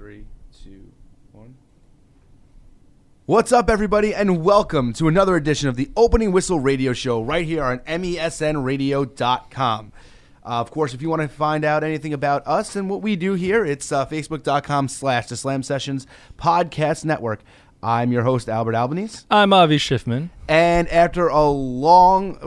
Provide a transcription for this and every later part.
3, 2, 1. What's up, everybody, and welcome to another edition of the Opening Whistle Radio Show right here on MESNradio.com. Of course, if you want to find out anything about us and what we do here, it's facebook.com/The Slam Sessions Podcast Network. I'm your host, Albert Albanese. I'm Avi Schiffman. And after a long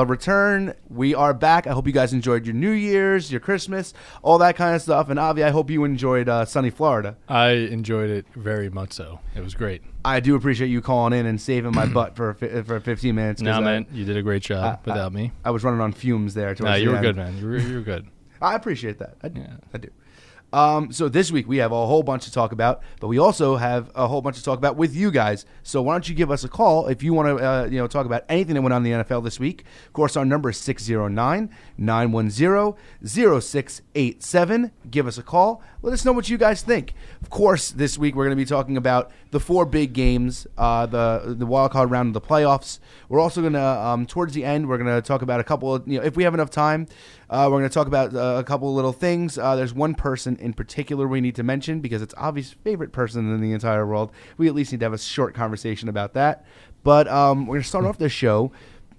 return, we are back. I hope you guys enjoyed your New Year's, your Christmas, all that kind of stuff. And Avi, I hope you enjoyed sunny Florida. I enjoyed it very much so. It was great. I do appreciate you calling in and saving my butt for 15 minutes. No, man, you did a great job without me. I was running on fumes there. No, you were good, man. You were good. I appreciate that. I do. So this week we have a whole bunch to talk about, but we also have a whole bunch to talk about with you guys. So why don't you give us a call if you want to talk about anything that went on in the NFL this week. Of course, our number is 609-910-0687. Give us a call. Let us know what you guys think. Of course, this week we're going to be talking about the four big games, the wild card round of the playoffs. We're also going to, towards the end, we're going to talk about a couple of, if we have enough time, we're going to talk about a couple of little things. There's one person in particular we need to mention because it's Avi's favorite person in the entire world. We at least need to have a short conversation about that. But we're going to start off the show.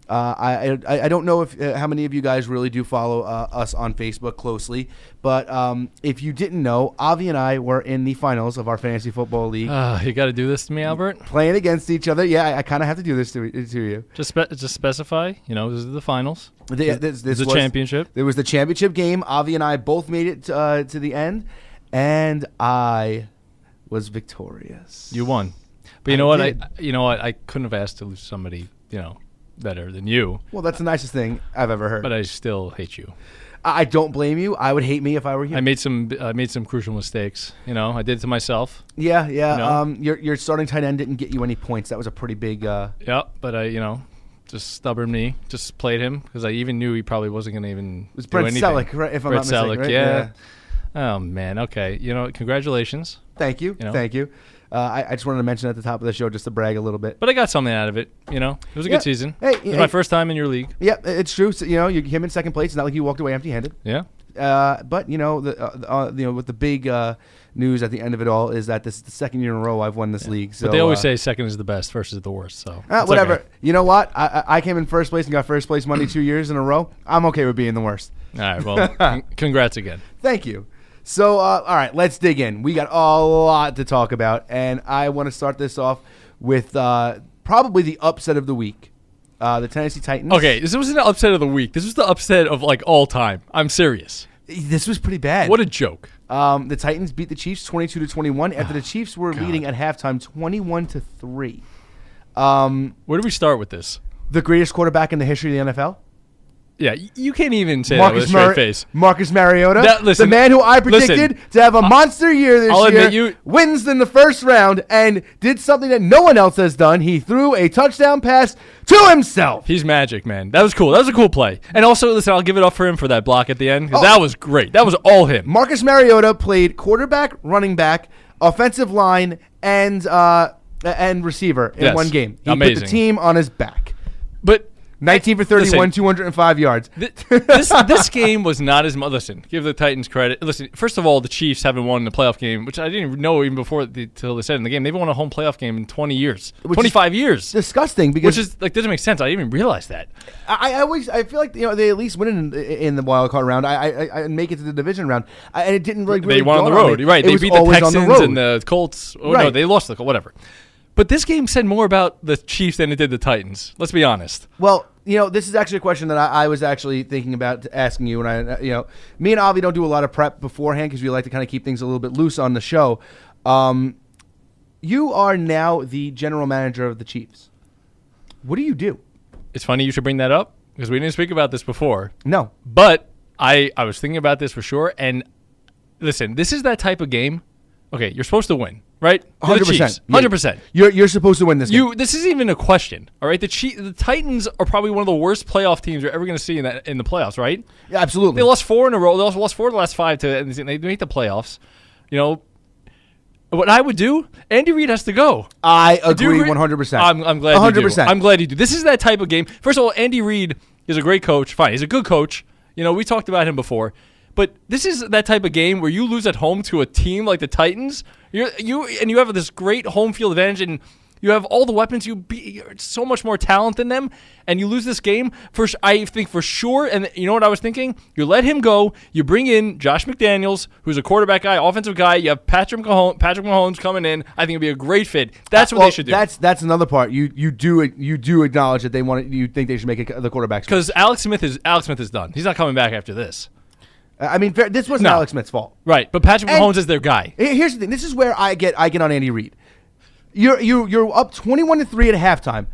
I don't know if how many of you guys really do follow us on Facebook closely, but if you didn't know, Avi and I were in the finals of our fantasy football league. You got to do this to me, Albert? Playing against each other. Yeah, I kind of have to do this to you. Just specify, this is the finals. This was the championship. There was the championship game. Avi and I both made it to the end, and I was victorious. You won. But you know what? I couldn't have asked to lose somebody, better than you. Well, that's the nicest thing I've ever heard. But I still hate you. I don't blame you. I would hate me if I were you. I made some crucial mistakes. I did it to myself. Yeah. Your starting tight end didn't get you any points. That was a pretty big. Yeah, but I just stubborn me. Just played him because I even knew he probably wasn't going to even. It was Brent Selleck, right? If I'm not mistaken, right? Yeah. Oh man. Okay. Congratulations. Thank you. Thank you. I just wanted to mention at the top of the show just to brag a little bit. But I got something out of it, It was a good season. It was my first time in your league. Yeah, it's true. So, you came in second place. It's not like you walked away empty-handed. Yeah. But, with the big news at the end of it all is that this is the second year in a row I've won this league. So, but they always say second is the best, first is the worst. So whatever. Okay. You know what? I came in first place and got first place money 2 years in a row. I'm okay with being the worst. All right, well, congrats again. Thank you. So, all right, let's dig in. We got a lot to talk about, and I want to start this off with probably the upset of the week, the Tennessee Titans. Okay, this wasn't the upset of the week. This was the upset of, all time. I'm serious. This was pretty bad. What a joke. The Titans beat the Chiefs 22-21 after the Chiefs were leading at halftime 21-3. Where do we start with this? The greatest quarterback in the history of the NFL? Yeah, you can't even say that with a straight face. Marcus Mariota, listen, the man who I predicted to have a monster year this year, wins in the first round and did something that no one else has done. He threw a touchdown pass to himself. He's magic, man. That was cool. That was a cool play. And also, listen, I'll give it up for him for that block at the end because that was great. That was all him. Marcus Mariota played quarterback, running back, offensive line, and receiver in one game. He put the team on his back. But 19 for 31, 205 yards. This game was not as much. Listen, give the Titans credit. Listen, first of all, the Chiefs haven't won the playoff game, which I didn't even know even before till they said in the game. They haven't won a home playoff game in 20 years, 25 years. Disgusting because which is doesn't make sense. I didn't even realize that. I feel like they at least win in the wild card round. I make it to the division round, and it didn't really. They won on the road. You're right. They beat the Texans and the Colts. Oh, no, they lost the Colts. Whatever. But this game said more about the Chiefs than it did the Titans. Let's be honest. Well, this is actually a question that I was actually thinking about asking you. And me and Avi don't do a lot of prep beforehand because we like to kind of keep things a little bit loose on the show. You are now the general manager of the Chiefs. What do you do? It's funny you should bring that up because we didn't speak about this before. No. But I was thinking about this for sure. And listen, this is that type of game. Okay, you're supposed to win. Right? 100%. 100%. You're supposed to win this game. This isn't even a question. All right? The Titans are probably one of the worst playoff teams you're ever going to see in the playoffs, right? Yeah, absolutely. They lost 4 in a row. They also lost 4 of the last 5 and they make the playoffs. What I would do, Andy Reid has to go. I agree 100%. I'm glad 100%. You do. I'm glad you do. This is that type of game. First of all, Andy Reid is a great coach. Fine. He's a good coach. We talked about him before. But this is that type of game where you lose at home to a team like the Titans. You have this great home field advantage, and you have all the weapons. You're so much more talent than them, and you lose this game. I think for sure. And you know what I was thinking? You let him go. You bring in Josh McDaniels, who's a quarterback guy, offensive guy. You have Patrick Mahomes coming in. I think it'd be a great fit. That's what they should do. That's another part. You do acknowledge that they want. You think they should make the quarterbacks because Alex Smith is done. He's not coming back after this. I mean, this wasn't Alex Smith's fault, right? But Patrick Mahomes is their guy. Here's the thing. This is where I get on Andy Reid. You're up 21-3 at halftime.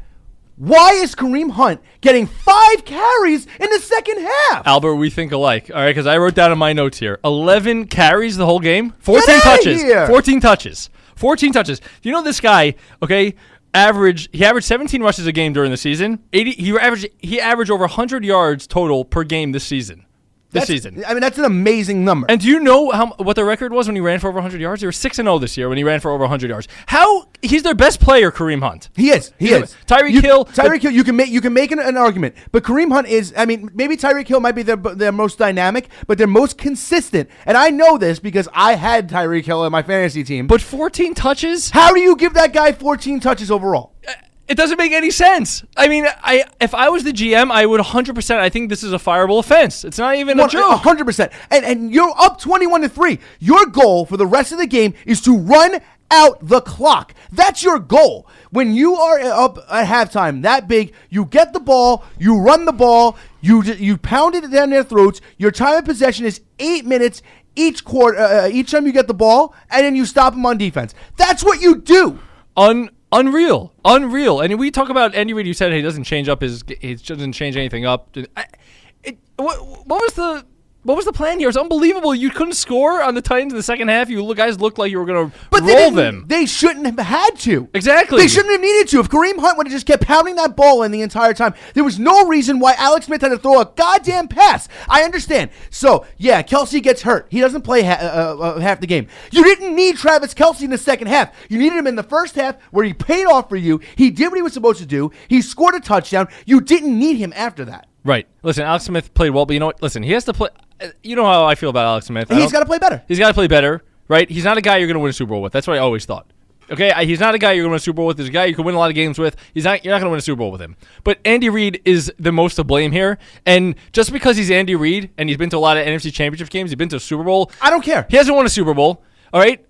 Why is Kareem Hunt getting 5 carries in the second half? Albert, we think alike. All right, because I wrote down in my notes here 11 carries the whole game, 14 touches. 14 touches. 14 touches. Do you know this guy? Okay, he averaged 17 rushes a game during the season. He averaged over 100 yards total per game this season. Season. I mean, that's an amazing number. And do you know what the record was when he ran for over 100 yards? They were 6-0 this year when he ran for over 100 yards. He's their best player, Kareem Hunt. He is. Tyreek Hill, you can make an argument, but Kareem Hunt is. I mean, maybe Tyreek Hill might be their most dynamic, but they're most consistent. And I know this because I had Tyreek Hill in my fantasy team. But 14 touches? How do you give that guy 14 touches overall? It doesn't make any sense. I mean, if I was the GM, I would 100%. I think this is a fireable offense. It's not even a joke. 100%. And you're up 21-3. Your goal for the rest of the game is to run out the clock. That's your goal. When you are up at halftime that big, you get the ball, you run the ball, you pound it down their throats. Your time of possession is 8 minutes each quarter. Each time you get the ball, and then you stop them on defense. That's what you do. Unreal. And we talk about Andy Reid. You said he doesn't change anything up. What was the plan here? It's unbelievable. You couldn't score on the Titans in the second half. You guys looked like you were going to roll them. They shouldn't have had to. Exactly. They shouldn't have needed to. If Kareem Hunt would have just kept pounding that ball in the entire time, there was no reason why Alex Smith had to throw a goddamn pass. I understand. So, yeah, Kelce gets hurt. He doesn't play half the game. You didn't need Travis Kelce in the second half. You needed him in the first half where he paid off for you. He did what he was supposed to do. He scored a touchdown. You didn't need him after that. Right. Listen, Alex Smith played well, but you know what? Listen, he has to play. You know how I feel about Alex Smith. He's got to play better. He's got to play better, right? He's not a guy you're going to win a Super Bowl with. That's what I always thought. Okay, he's not a guy you're going to win a Super Bowl with. He's a guy you can win a lot of games with. You're not going to win a Super Bowl with him. But Andy Reid is the most to blame here. And just because he's Andy Reid and he's been to a lot of NFC Championship games, he's been to a Super Bowl. I don't care. He hasn't won a Super Bowl. All right.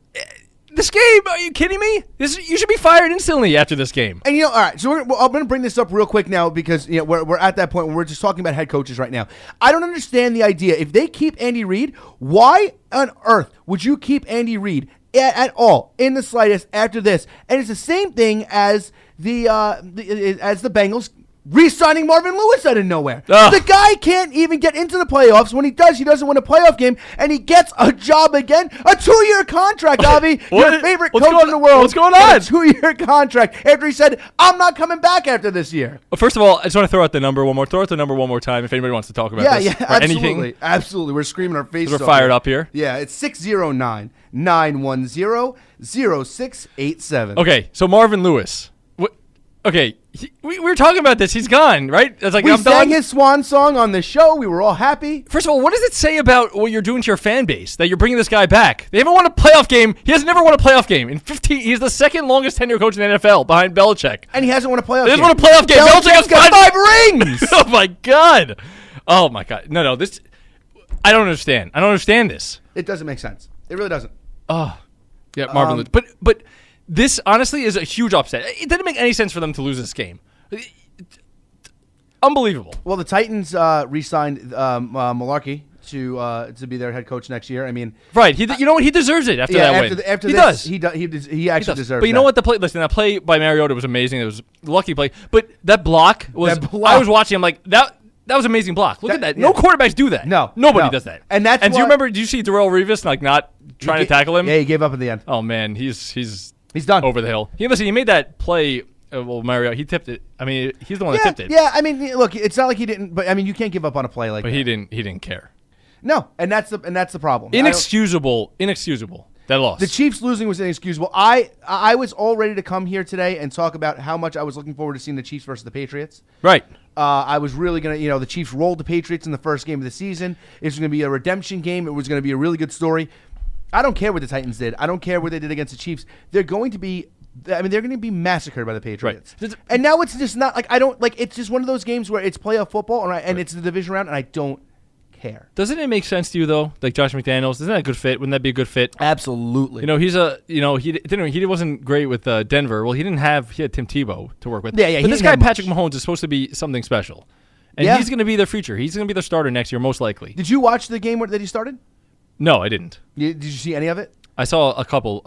This game, are you kidding me? You should be fired instantly after this game. And all right, so I'm going to bring this up real quick now because we're at that point where we're just talking about head coaches right now. I don't understand the idea. If they keep Andy Reid, why on earth would you keep Andy Reid at all in the slightest after this? And it's the same thing as the Bengals re-signing Marvin Lewis out of nowhere. The guy can't even get into the playoffs. When he does, he doesn't win a playoff game, and he gets a job again. A 2-year contract, Avi. Your favorite coach in the world. What's going on? A 2-year contract after he said, I'm not coming back after this year. Well, first of all, I just want to throw out the number one more time if anybody wants to talk about this. Yeah, absolutely. Anything. Absolutely. We're screaming our faces off. We're fired up here. Yeah, it's 609-910-0687. Okay, so Marvin Lewis. Okay, we were talking about this. He's gone, right? It's like we sang his swan song on the show. We were all happy. First of all, what does it say about what you're doing to your fan base that you're bringing this guy back? They haven't won a playoff game. He has never won a playoff game in 15. He's the second longest tenure coach in the NFL behind Belichick, and he hasn't won a playoff game. He hasn't won a playoff game. Belichick has got 5 rings. Oh my god. Oh my god. No. This. I don't understand. I don't understand this. It doesn't make sense. It really doesn't. Oh, yeah, Marvin Lewis. But. This, honestly, is a huge upset. It didn't make any sense for them to lose this game. Unbelievable. Well, the Titans re-signed Mularkey to be their head coach next year. I mean, right? You know what? He deserves it after that win. After he this, does. He actually deserves. But you know what? That play by Mariota was amazing. It was a lucky play. But that block was. I was watching. I'm like that. That was an amazing block. Look at that. No quarterbacks do that. Nobody does that. And do you remember? Did you see Darrell Revis not trying to tackle him? Yeah, he gave up at the end. Oh man, he's done over the hill. He made that play. Well, Mario, he tipped it. I mean, he's the one that tipped it. Yeah, I mean, look, it's not like he didn't. But I mean, you can't give up on a play like that. But he didn't care. No, and that's the problem. Inexcusable. That loss. The Chiefs losing was inexcusable. I was all ready to come here today and talk about how much I was looking forward to seeing the Chiefs versus the Patriots. Right. I was really going to, the Chiefs rolled the Patriots in the first game of the season. It was going to be a redemption game. It was going to be a really good story. I don't care what the Titans did. I don't care what they did against the Chiefs. They're going to be massacred by the Patriots. Right. And now it's just not it's just one of those games where it's playoff football and it's the division round, and I don't care. Doesn't it make sense to you though? Like Josh McDaniels, isn't that a good fit? Wouldn't that be a good fit? Absolutely. He wasn't great with Denver. Well, he had Tim Tebow to work with. Yeah. But this guy Patrick Mahomes is supposed to be something special, and Yeah. he's going to be their future. He's going to be their starter next year, most likely. Did you watch the game that he started? No, I didn't. Did you see any of it? I saw a couple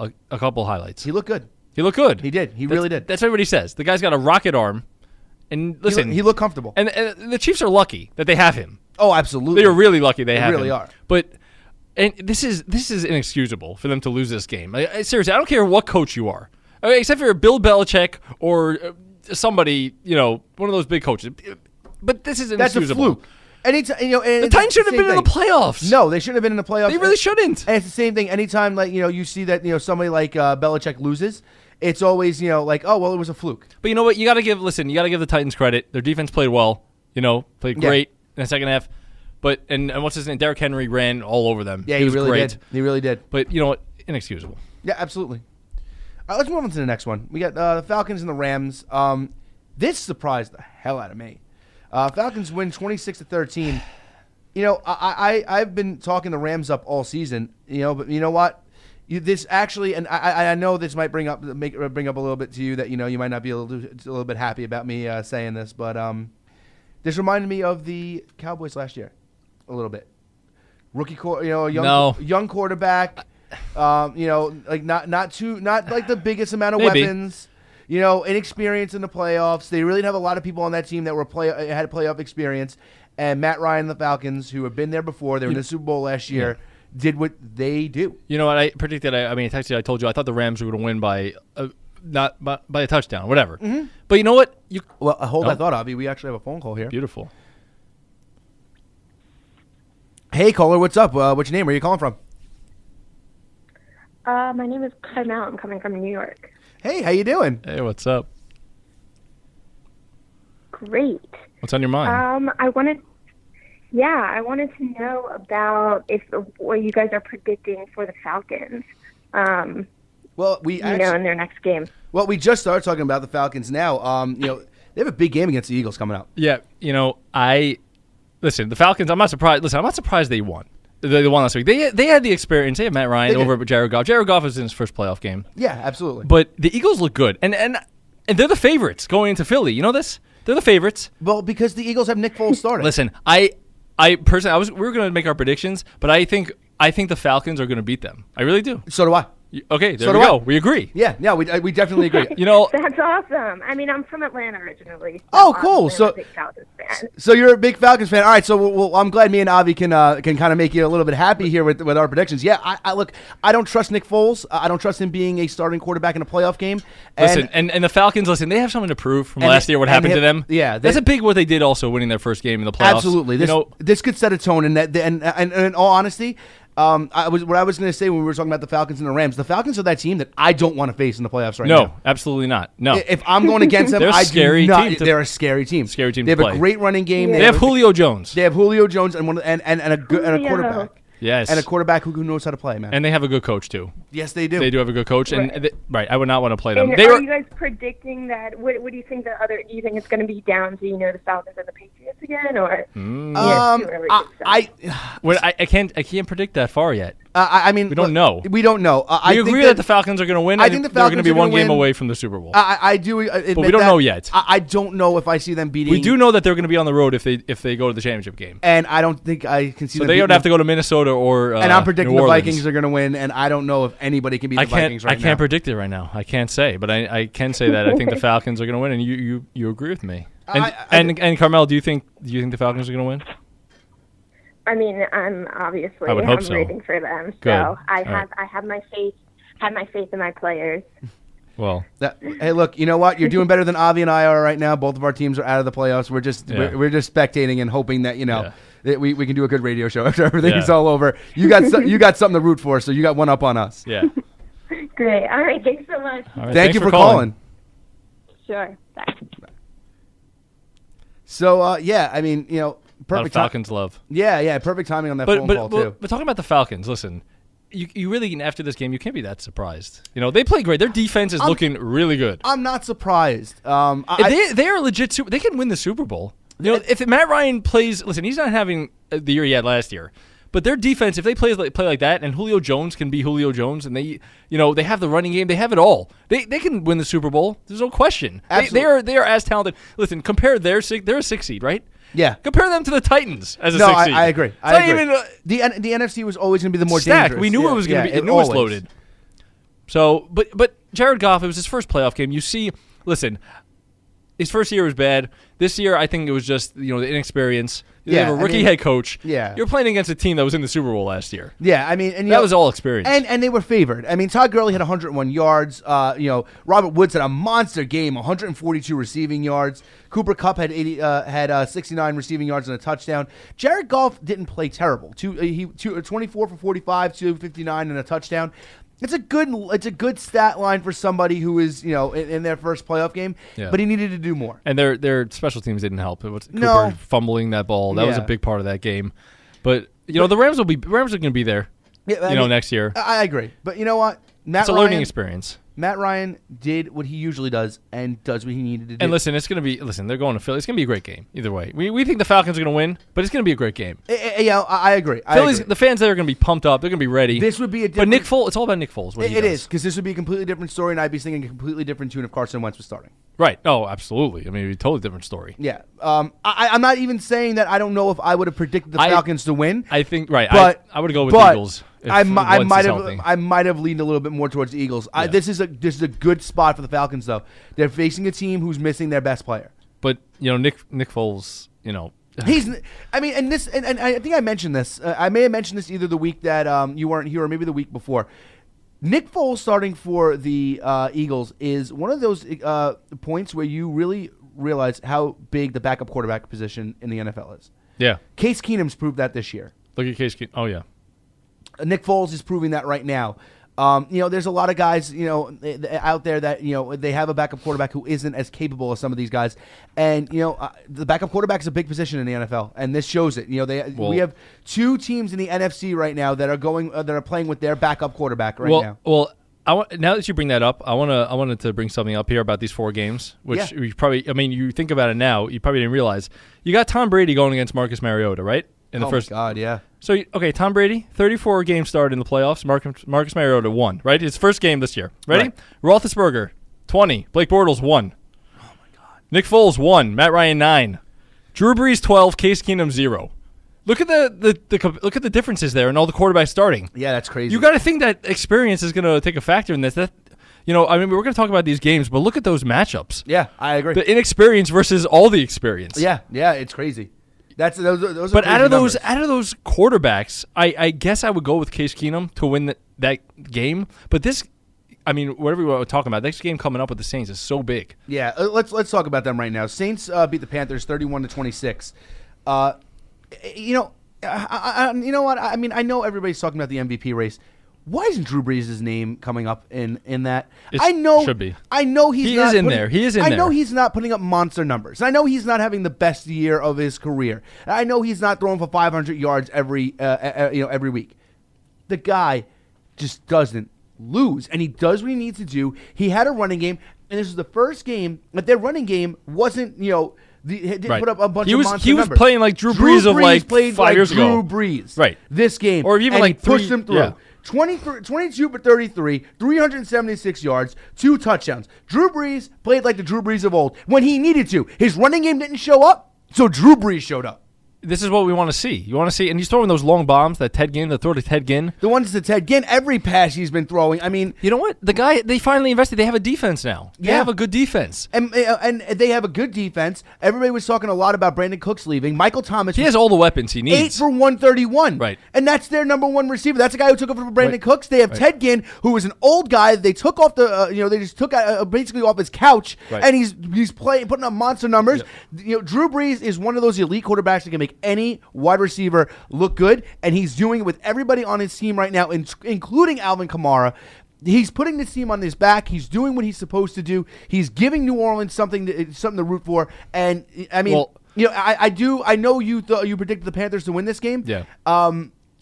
highlights. He looked good. He looked good. He did. He really did. That's what everybody says. The guy's got a rocket arm, and listen, He looked comfortable. and the Chiefs are lucky that they have him. Oh, absolutely. They are really lucky they have him. really are. But this is inexcusable for them to lose this game. Seriously, I don't care what coach you are, except for Bill Belichick or somebody, one of those big coaches. But this is inexcusable. That's a fluke. The Titans shouldn't have been in the playoffs. No, they shouldn't have been in the playoffs. They really shouldn't. And it's the same thing. Anytime you see that somebody like Belichick loses, it's always oh well, it was a fluke. But you know what? You got to give the Titans credit. Their defense played well. Played great in the second half. But and what's his name? Derrick Henry ran all over them. Yeah, he was really great. did. He really did. But you know what? Inexcusable. Yeah, absolutely. All right, let's move on to the next one. We got the Falcons and the Rams. This surprised the hell out of me. Falcons win 26-13. I've been talking the Rams up all season. But you know what? This actually, and I know this might bring up a little bit to you that you might not be a little bit happy about me saying this, but this reminded me of the Cowboys last year, a little bit. Rookie, young quarterback. Not like the biggest amount of Maybe. weapons. Inexperience in the playoffs. They really didn't have a lot of people on that team that had playoff experience. And Matt Ryan and the Falcons, who have been there before, they were in the Super Bowl last year, did what they do. You know what? I predicted. I texted. I told you I thought the Rams were going to win by by a touchdown, whatever. Mm-hmm. But you know what? Hold that thought, Avi. We actually have a phone call here. Beautiful. Hey, caller, what's up? What's your name? Where are you calling from? My name is Carmel. I'm coming from New York. Hey, how you doing? Hey, what's up? Great. What's on your mind? I wanted to know about what you guys are predicting for the Falcons. Well, in their next game. Well, we just started talking about the Falcons now. They have a big game against the Eagles coming up. Yeah, listen, the Falcons. I'm not surprised. Listen, I'm not surprised they won. They won last week. They had the experience. They had Matt Ryan over Jared Goff. Jared Goff was in his first playoff game. Yeah, absolutely. But the Eagles look good, and they're the favorites going into Philly. You know this? They're the favorites. Well, because the Eagles have Nick Foles starting. Listen, I personally, we were going to make our predictions, but I think the Falcons are going to beat them. I really do. So do I. Okay, there we go. We agree. Yeah, we definitely agree. That's awesome. I mean, I'm from Atlanta originally. Oh, cool. I'm a big Falcons fan. So you're a big Falcons fan. All right, so I'm glad me and Avi can kind of make you a little bit happy here with our predictions. Yeah, I don't trust Nick Foles. I don't trust him being a starting quarterback in a playoff game. And the Falcons, they have something to prove from last year. What happened to them? Yeah, that's a big what they did. Also, winning their first game in the playoffs. Absolutely. This could set a tone. And in all honesty. What I was going to say when we were talking about the Falcons and the Rams, the Falcons are that team that I don't want to face in the playoffs right now. No, absolutely not. No. If I'm going against them, They're a scary team. They're a scary team. Scary team. They have to play. a great running game. They have Julio Jones. They have Julio Jones and a quarterback. Yes. And a quarterback who knows how to play, man. And they have a good coach too. Yes, they do. They do have a good coach, and right. I would not want to play them. And are you guys predicting that? What do you think do you think it's going to be down to the Falcons and the Patriots again, or? I can't predict that far yet. I mean, we don't know. We don't know. We agree that the Falcons are going to win. I think they're going to be one game away from the Super Bowl. I do admit but we don't know yet. I don't know if I see them beating. We do know that they're going to be on the road if they go to the championship game. And I don't think I can see. So them they don't have to go to Minnesota or. And I'm predicting New the Orleans. Vikings are going to win, and I don't know if anybody can beat the Vikings right now. I can't predict it right now. I can't say, but I can say that I think the Falcons are going to win, and you agree with me. And Carmel, do you think the Falcons are going to win? I mean, I'm obviously rooting for them. Good. So I have my faith in my players. Well, hey, look, you know what? You're doing better than Avi and I are right now. Both of our teams are out of the playoffs. We're just spectating and hoping that that we can do a good radio show after everything's all over. You got something to root for, so you got one up on us. Yeah. Great. All right. Thanks so much. Thank you for calling. Sure. Bye. So yeah, I mean, A lot of perfect Falcons love. Yeah, perfect timing on that phone call too. But talking about the Falcons, listen, you really, after this game, you can't be that surprised. They play great. Their defense is looking really good. I'm not surprised. They are legit. They can win the Super Bowl. If Matt Ryan plays, listen, he's not having the year he had last year. But their defense, if they play like that, and Julio Jones can be Julio Jones, and they have the running game, they have it all. They can win the Super Bowl. There's no question. They are as talented. Listen, compare they're a 6 seed, right? Yeah. Compare them to the Titans as a No, 6 seed. I agree. The NFC was always going to be the more stacked. dangerous. We knew it was going to be. It knew it was loaded. So, but Jared Goff, it was his first playoff game. You see, listen, his first year was bad. This year, I think it was just the inexperience. You have a rookie head coach. Yeah. You're playing against a team that was in the Super Bowl last year. Yeah, I mean, and that was all experience. And they were favored. I mean, Todd Gurley had 101 yards. Robert Woods had a monster game, 142 receiving yards. Cooper Kupp had 69 receiving yards and a touchdown. Jared Goff didn't play terrible. 24 for 45, 259 and a touchdown. It's a good stat line for somebody who is in their first playoff game, but he needed to do more. And their special teams didn't help. It was Cooper fumbling that ball. That was a big part of that game. But the Rams are going to be there. Next year. I agree. But you know what? It's a learning experience. Matt Ryan did what he usually does and does what he needed to do. And listen, they're going to Philly. It's going to be a great game either way. We think the Falcons are going to win, but it's going to be a great game. I agree. The fans there are going to be pumped up. They're going to be ready. This would be a different... But Nick Foles, it's all about Nick Foles. It is, because this would be a completely different story, and I'd be singing a completely different tune if Carson Wentz was starting. Right. Oh, absolutely. I mean, it'd be a totally different story. Yeah. I'm not even saying that I don't know if I would have predicted the Falcons to win. I think, right. But, I would go with the Eagles. I might have leaned a little bit more towards the Eagles. Yeah. This is a good spot for the Falcons, though. They're facing a team who's missing their best player. But Nick Foles, he's. I mean, and I think I mentioned this. I may have mentioned this either the week that you weren't here, or maybe the week before. Nick Foles starting for the Eagles is one of those points where you really realize how big the backup quarterback position in the NFL is. Yeah. Case Keenum's proved that this year. Look at Case Keenum. Oh yeah. Nick Foles is proving that right now. There's a lot of guys, out there that, they have a backup quarterback who isn't as capable as some of these guys. And, the backup quarterback is a big position in the NFL, and this shows it. We have two teams in the NFC right now that are playing with their backup quarterback now. Well, now that you bring that up, I wanted to bring something up here about these 4 games, which you probably, you think about it now, you probably didn't realize. You got Tom Brady going against Marcus Mariota, right? In the first. My God, yeah. So, okay, Tom Brady, 34 games started in the playoffs. Marcus Mariota won, right? His first game this year. Ready? Right. Roethlisberger, 20. Blake Bortles, 1. Oh, my God. Nick Foles, 1. Matt Ryan, 9. Drew Brees, 12. Case Keenum, 0. Look at the differences there and all the quarterbacks starting. Yeah, that's crazy. You got to think that experience is going to take a factor in this. We're going to talk about these games, but look at those matchups. Yeah, I agree. The inexperience versus all the experience. Yeah, it's crazy. Those but out of those quarterbacks, I guess I would go with Case Keenum to win that game. But this, whatever we're talking about, this game coming up with the Saints is so big. Yeah, let's talk about them right now. Saints beat the Panthers 31-26. You know what? I know everybody's talking about the MVP race. Why isn't Drew Brees' name coming up in that? Should be. I know he is in there. He is in there. I know he's not putting up monster numbers. I know he's not having the best year of his career. I know he's not throwing for 500 yards every week. The guy just doesn't lose, and he does what he needs to do. He had a running game, and this was the first game that their running game wasn't didn't put up a bunch of monster numbers. He was playing like Drew Brees of like 5 years ago. Drew Brees. Right. This game. Or even and like he pushed him through. Yeah. 22 for 33, 376 yards, 2 touchdowns. Drew Brees played like the Drew Brees of old when he needed to. His running game didn't show up, so Drew Brees showed up. This is what we want to see. You want to see, and he's throwing those long bombs, that throw to Ted Ginn. The ones that Ted Ginn, every pass he's been throwing. You know what? The guy, they finally invested. They have a defense now. They have a good defense. And they have a good defense. Everybody was talking a lot about Brandon Cooks leaving. Michael Thomas. He has all the weapons he needs. 8 for 131. Right. And that's their number one receiver. That's the guy who took over for Brandon Cooks. They have Ted Ginn, who is an old guy. They took off they just took basically off his couch, and he's putting up monster numbers. Yep. Drew Brees is one of those elite quarterbacks that can make any wide receiver look good, and he's doing it with everybody on his team right now, including Alvin Kamara. He's putting this team on his back. He's doing what he's supposed to do. He's giving New Orleans something to root for. And You know, I do. I know you predicted the Panthers to win this game. Yeah.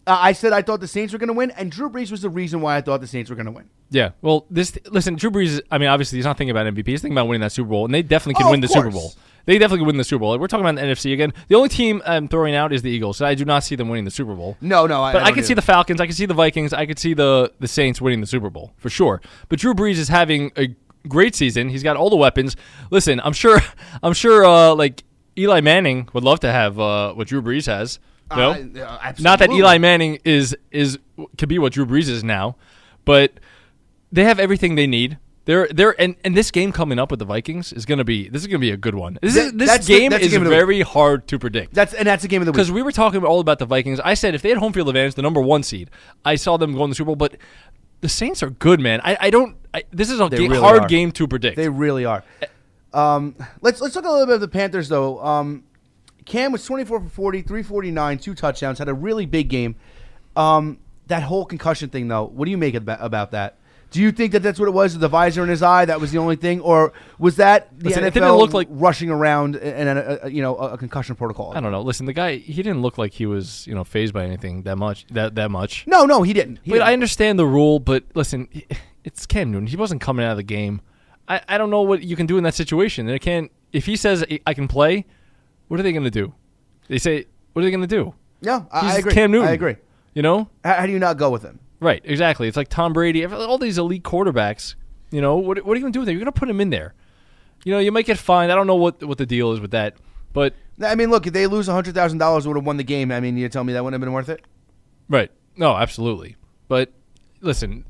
I said I thought the Saints were going to win, and Drew Brees was the reason why I thought the Saints were going to win. Yeah. Well, listen, Drew Brees, I mean, obviously he's not thinking about MVP. He's thinking about winning that Super Bowl, and they definitely can win the Super Bowl. They definitely can win the Super Bowl. We're talking about the NFC again. The only team I'm throwing out is the Eagles, so I do not see them winning the Super Bowl. No. But I can see the Falcons. I can see the Vikings. I could see the Saints winning the Super Bowl for sure. But Drew Brees is having a great season. He's got all the weapons. Listen, I'm sure, like Eli Manning would love to have what Drew Brees has. No, not that Eli Manning could be what Drew Brees is now, but they have everything they need. And this game coming up with the Vikings is gonna be a good one. This game is very hard to predict. That's a game of the week. Because we were talking all about the Vikings. I said if they had home field advantage, the number 1 seed, I saw them go in the Super Bowl. But the Saints are good, man. This is a hard game to predict. They really are. Let's talk a little bit of the Panthers though. Cam was 24 for 40, 349, 2 touchdowns, had a really big game. That whole concussion thing, though, what do you make about that? Do you think that that's what it was, the visor in his eye, that was the only thing? Or was that the NFL it didn't look like rushing around and a concussion protocol? I don't know. Listen, the guy, he didn't look like he was fazed by anything that much. No, he didn't. I understand the rule, but listen, it's Cam Newton. He wasn't coming out of the game. I don't know what you can do in that situation. If he says I can play, what are they going to do? They say, what are they going to do? No, I agree. Cam Newton. I agree. How do you not go with him? Right, exactly. It's like Tom Brady, all these elite quarterbacks. What are you going to do with him? You're going to put him in there. You might get fined. I don't know what the deal is with that. But I mean, look, if they lose $100,000, would have won the game. I mean, you tell me that wouldn't have been worth it? Right. No, absolutely. But listen,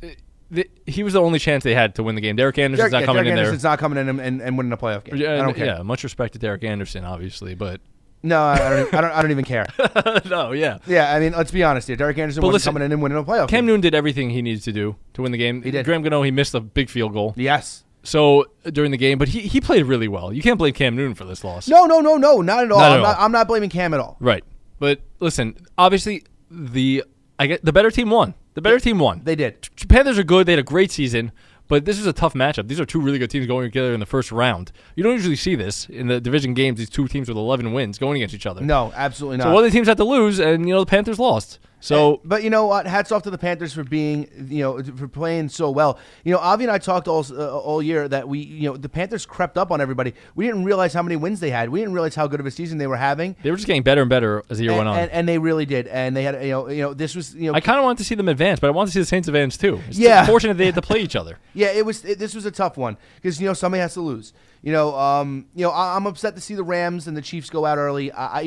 he was the only chance they had to win the game. Derek Anderson's not coming in there. Derek Anderson's not coming in and winning a playoff game. I don't care. Yeah, much respect to Derek Anderson, obviously, but no, I don't even care. No, yeah. Yeah, I mean, let's be honest here. Derek Anderson wasn't coming in and winning a playoff game. Cam Newton did everything he needed to do to win the game. He did. Graham Gano, he missed a big field goal. Yes. So during the game, but he played really well. You can't blame Cam Newton for this loss. No, not at all. I'm not blaming Cam at all. Right. But listen, obviously the better team won. The better team won. They did. Panthers are good. They had a great season. But this is a tough matchup. These are 2 really good teams going together in the first round. You don't usually see this in the division games, these 2 teams with 11 wins going against each other. No, absolutely not. So one of the teams had to lose, and the Panthers lost. So, but you know what? Hats off to the Panthers for being, for playing so well. Avi and I talked all year that the Panthers crept up on everybody. We didn't realize how many wins they had. We didn't realize how good of a season they were having. They were just getting better and better as the year went on, and they really did. And they had, this was, I kind of wanted to see them advance, but I wanted to see the Saints advance too. It's unfortunate they had to play each other. Yeah, this was a tough one because somebody has to lose. I'm upset to see the Rams and the Chiefs go out early. I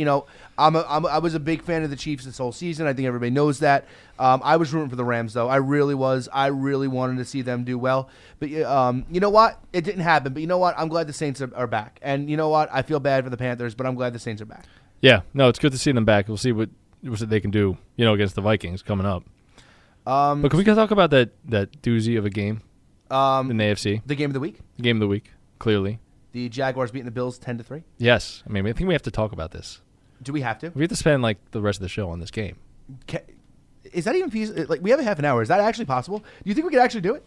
was a big fan of the Chiefs this whole season. I think everybody knows that. I was rooting for the Rams, though. I really was. I really wanted to see them do well. But you know what? It didn't happen. But you know what? I'm glad the Saints are back. And you know what? I feel bad for the Panthers, but I'm glad the Saints are back. Yeah, no, it's good to see them back. We'll see what they can do, against the Vikings coming up. But can we talk about that doozy of a game in the AFC? The game of the week? The game of the week, clearly. The Jaguars beating the Bills 10-3? Yes. I mean, I think we have to talk about this. Do we have to? We have to spend, the rest of the show on this game. Is that even feasible? We have a half an hour. Is that actually possible? Do you think we could actually do it?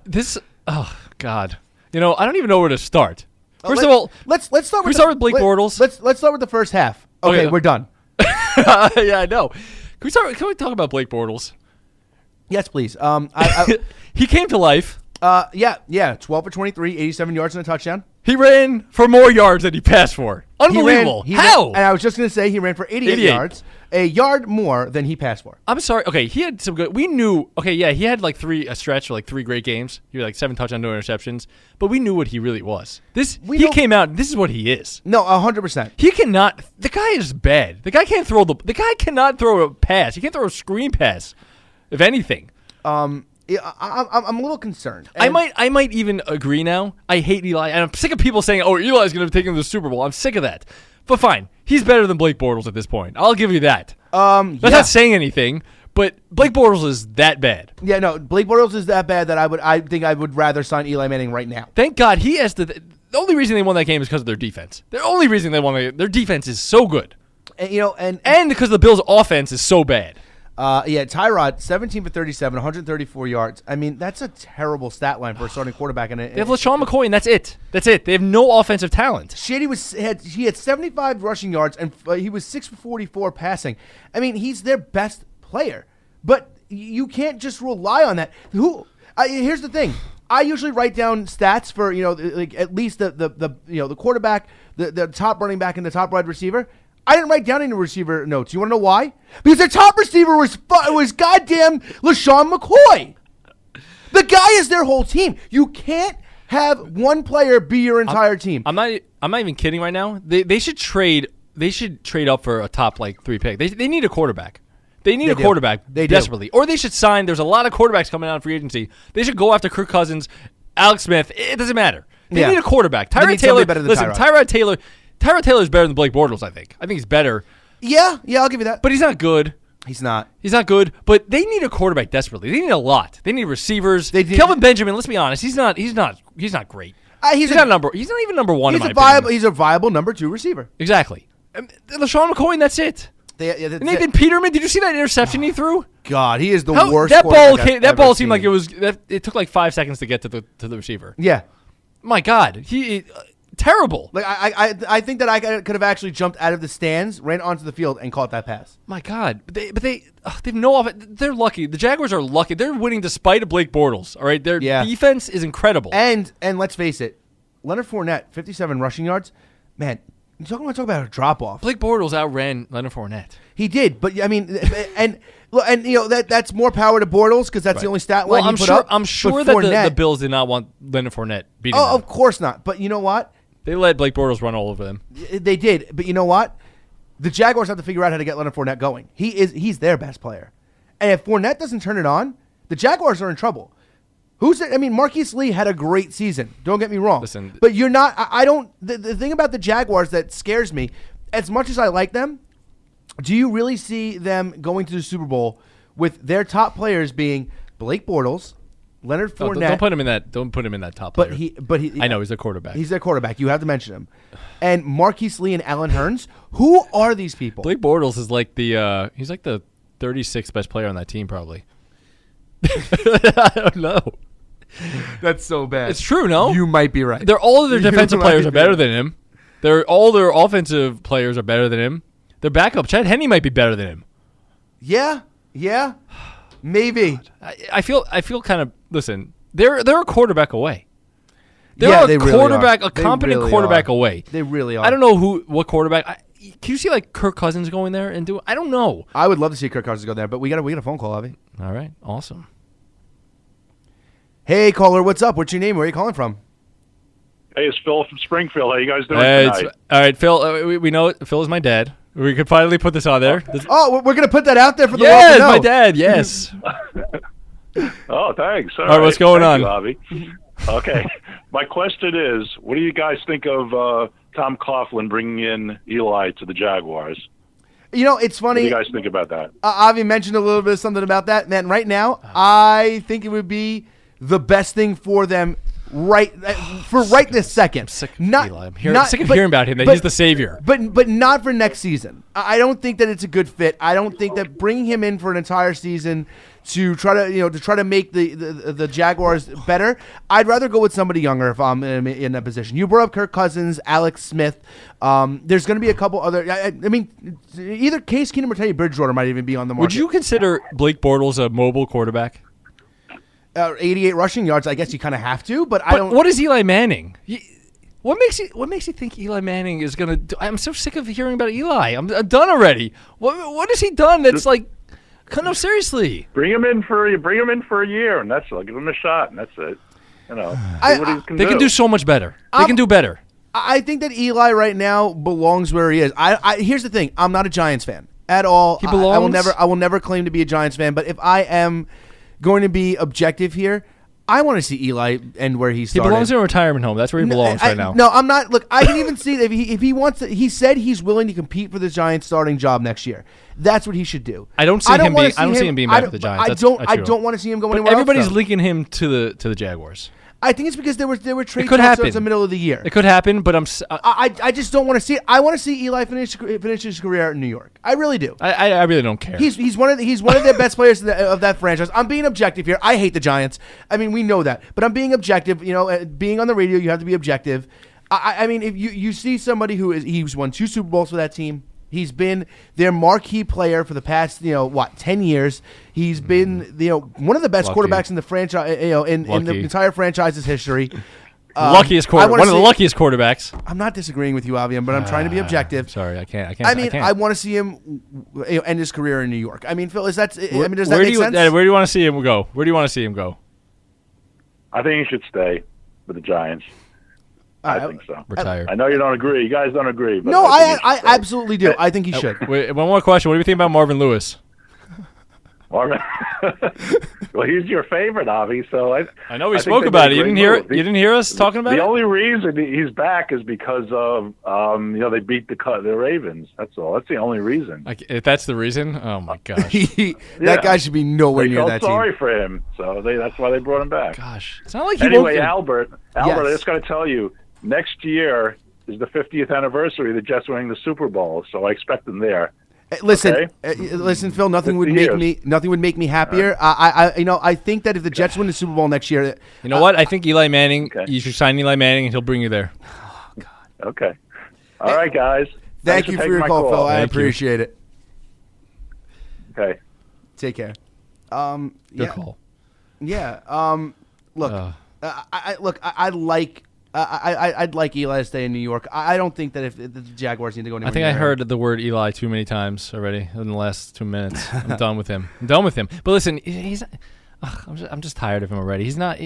This. Oh God. I don't even know where to start. First of all, let's start. Can we start with Blake Bortles? Let's start with the first half. Okay, we're done. Yeah, I know. Can we talk about Blake Bortles? Yes, please. He came to life. 12 for 23, 87 yards and a touchdown. He ran for more yards than he passed for. Unbelievable. How? And I was just going to say he ran for 88 yards, a yard more than he passed for. I'm sorry. Okay, he had some good. We knew. Okay, yeah, he had a stretch of 3 great games. He had 7 touchdowns, no interceptions. But we knew what he really was. He came out. This is what he is. No, 100%. He cannot. The guy is bad. The guy can't throw the guy cannot throw a pass. He can't throw a screen pass, if anything. I'm a little concerned. I might even agree now. I hate Eli, and I'm sick of people saying, "Oh, Eli's going to take him to the Super Bowl." I'm sick of that. But fine, he's better than Blake Bortles at this point. I'll give you that. That's not saying anything, but Blake Bortles is that bad. Yeah, no, Blake Bortles is that bad that I think I would rather sign Eli Manning right now. Thank God he has the only reason they won that game is because of their defense. The only reason they won their defense is so good, and because the Bills' offense is so bad. Tyrod, 17 for 37, 134 yards. I mean, that's a terrible stat line for a starting quarterback. They have LaShawn McCoy, and that's it. That's it. They have no offensive talent. Shady he had 75 rushing yards, and he was 6 for 44 passing. I mean, he's their best player. But you can't just rely on that. Here's the thing. I usually write down stats for like at least the quarterback, the top running back, and the top wide receiver. I didn't write down any receiver notes. You want to know why? Because their top receiver was goddamn LaShawn McCoy. The guy is their whole team. You can't have one player be your entire team. I'm not even kidding right now. They should trade. They should trade up for a top 3 pick. They need a quarterback. They need a quarterback desperately. Or they should sign. There's a lot of quarterbacks coming out in free agency. They should go after Kirk Cousins, Alex Smith. It doesn't matter. They need a quarterback. Tyrod Taylor. Listen, Tyrod Taylor is better than Blake Bortles, I think. I think he's better. Yeah, I'll give you that. But he's not good. He's not. He's not good. But they need a quarterback desperately. They need a lot. They need receivers. Kelvin Benjamin, let's be honest, he's not great. He's not even number one in my opinion. He's a viable number 2 receiver. Exactly. LaShawn McCoy, and that's it. Nathan Peterman, did you see that interception he threw? God, he is the worst. That ball seemed like it took 5 seconds to get to the receiver. Yeah. My God, he terrible. I think that I could have actually jumped out of the stands, ran onto the field, and caught that pass. My God, they've no offense. They're lucky. The Jaguars are lucky. They're winning despite Blake Bortles. All right, their defense is incredible. And let's face it, Leonard Fournette, 57 rushing yards. Man, you talk about a drop off. Blake Bortles outran Leonard Fournette. He did, but I mean, and that's more power to Bortles because that's the only stat line he put up. I'm sure that the Bills did not want Leonard Fournette beating them. Of course not. But you know what? They let Blake Bortles run all over them. They did, but you know what? The Jaguars have to figure out how to get Leonard Fournette going. He's their best player, and if Fournette doesn't turn it on, the Jaguars are in trouble. Marquise Lee had a great season. Don't get me wrong. Listen, but you're not. I don't. The thing about the Jaguars that scares me, as much as I like them, do you really see them going to the Super Bowl with their top players being Blake Bortles, Leonard Fournette? Don't put him in that. Don't put him in that top player. But he. I know he's a quarterback. He's their quarterback. You have to mention him. And Marquise Lee and Allen Hurns. Who are these people? Blake Bortles is like he's like the 36th best player on that team, probably. I don't know. That's so bad. It's true, no? You might be right. All of their defensive players are better than him. All their offensive players are better than him. Their backup, Chad Henne, might be better than him. Yeah, maybe. I feel kind of. Listen, they're a quarterback away. They're a competent quarterback away. They really are. I don't know what quarterback. Can you see Kirk Cousins going there and do? I don't know. I would love to see Kirk Cousins go there, but we got a phone call, Avi. All right, awesome. Hey, caller, what's up? What's your name? Where are you calling from? Hey, it's Phil from Springfield. How you guys doing tonight? All right, Phil. We know Phil is my dad. We could finally put this on there. We're gonna put that out there for the world to know. My dad. Yes. Oh, thanks. All right, what's going on? Thank you, Avi. Okay. My question is, what do you guys think of Tom Coughlin bringing in Eli to the Jaguars? It's funny. What do you guys think about that? Avi mentioned a little bit of something about that. Man, right now, I think it would be the best thing for them right this second. I'm sick of Eli. I'm sick of hearing about him, that he's the savior. But not for next season. I don't think that it's a good fit. I don't think that bringing him in for an entire season to try to make the Jaguars better. I'd rather go with somebody younger if I'm in that position. You brought up Kirk Cousins, Alex Smith. There's going to be a couple other. Either Case Keenum or Teddy Bridgewater might even be on the market. Would you consider Blake Bortles a mobile quarterback? 88 rushing yards. I guess you kind of have to, but I don't. What is Eli Manning? What makes you think Eli Manning is going to do? I'm so sick of hearing about Eli. I'm done already. What has he done that's no, seriously. Bring him in for a year, and that's give him a shot, and that's it. See what he can do. They can do so much better. They can do better. I think that Eli right now belongs where he is. Here's the thing. I'm not a Giants fan at all. He belongs. I will never claim to be a Giants fan, but if I am going to be objective here, I want to see Eli end where he started. He belongs in a retirement home. That's where he belongs right now. No, I'm not. Look, I can even see that if he wants to. He said he's willing to compete for the Giants starting job next year. That's what he should do. I don't see him being back with the Giants. I don't want to see him going anywhere. Everybody's else, linking him to the Jaguars. I think it's because there were trade could talks happen. towards the middle of the year. It could happen, but I just don't want to see it. I want to see Eli finish his career in New York. I really do. I really don't care. He's one of their best players of that franchise. I'm being objective here. I hate the Giants. I mean, we know that, but I'm being objective. You know, being on the radio, you have to be objective. I mean, if you see somebody he's won 2 Super Bowls for that team. He's been their marquee player for the past 10 years. He's been one of the best quarterbacks in the franchise in the entire franchise's history. One of the luckiest quarterbacks. I'm not disagreeing with you, Avian, but I'm trying to be objective. Sorry, I can't. I want to see him end his career in New York. I mean, Phil, does that make sense? Where do you want to see him go? Where do you want to see him go? I think he should stay with the Giants. I think so. Retire. I know you don't agree. You guys don't agree. But No, I absolutely do. I think he should. Wait, one more question. What do you think about Marvin Lewis? Marvin, well, he's your favorite, Avi. So I know we spoke about it. You didn't hear it. You didn't hear us talking about it. The only reason he's back is because of they beat the Ravens. That's all. That's the only reason. If that's the reason, oh my gosh, that guy should be nowhere near that team. Sorry for him, so that's why they brought him back. Gosh, it's not like he anyway, won't... Albert, Yes. I just got to tell you, next year is the 50th anniversary of the Jets winning the Super Bowl, so I expect them there. Listen, Phil. Nothing would make me happier. I think that if the Jets win the Super Bowl next year, you know what? I think Eli Manning. Okay. You should sign Eli Manning, and he'll bring you there. Oh God. Okay. All right, guys. Thank you for your call, Phil. I appreciate it. Okay. Take care. Good call. Yeah. Look. I'd like Eli to stay in New York. I don't think that if the Jaguars need to go anywhere. I think I heard the word Eli too many times already in the last 2 minutes. I'm done with him. But listen, I'm just tired of him already. He's not.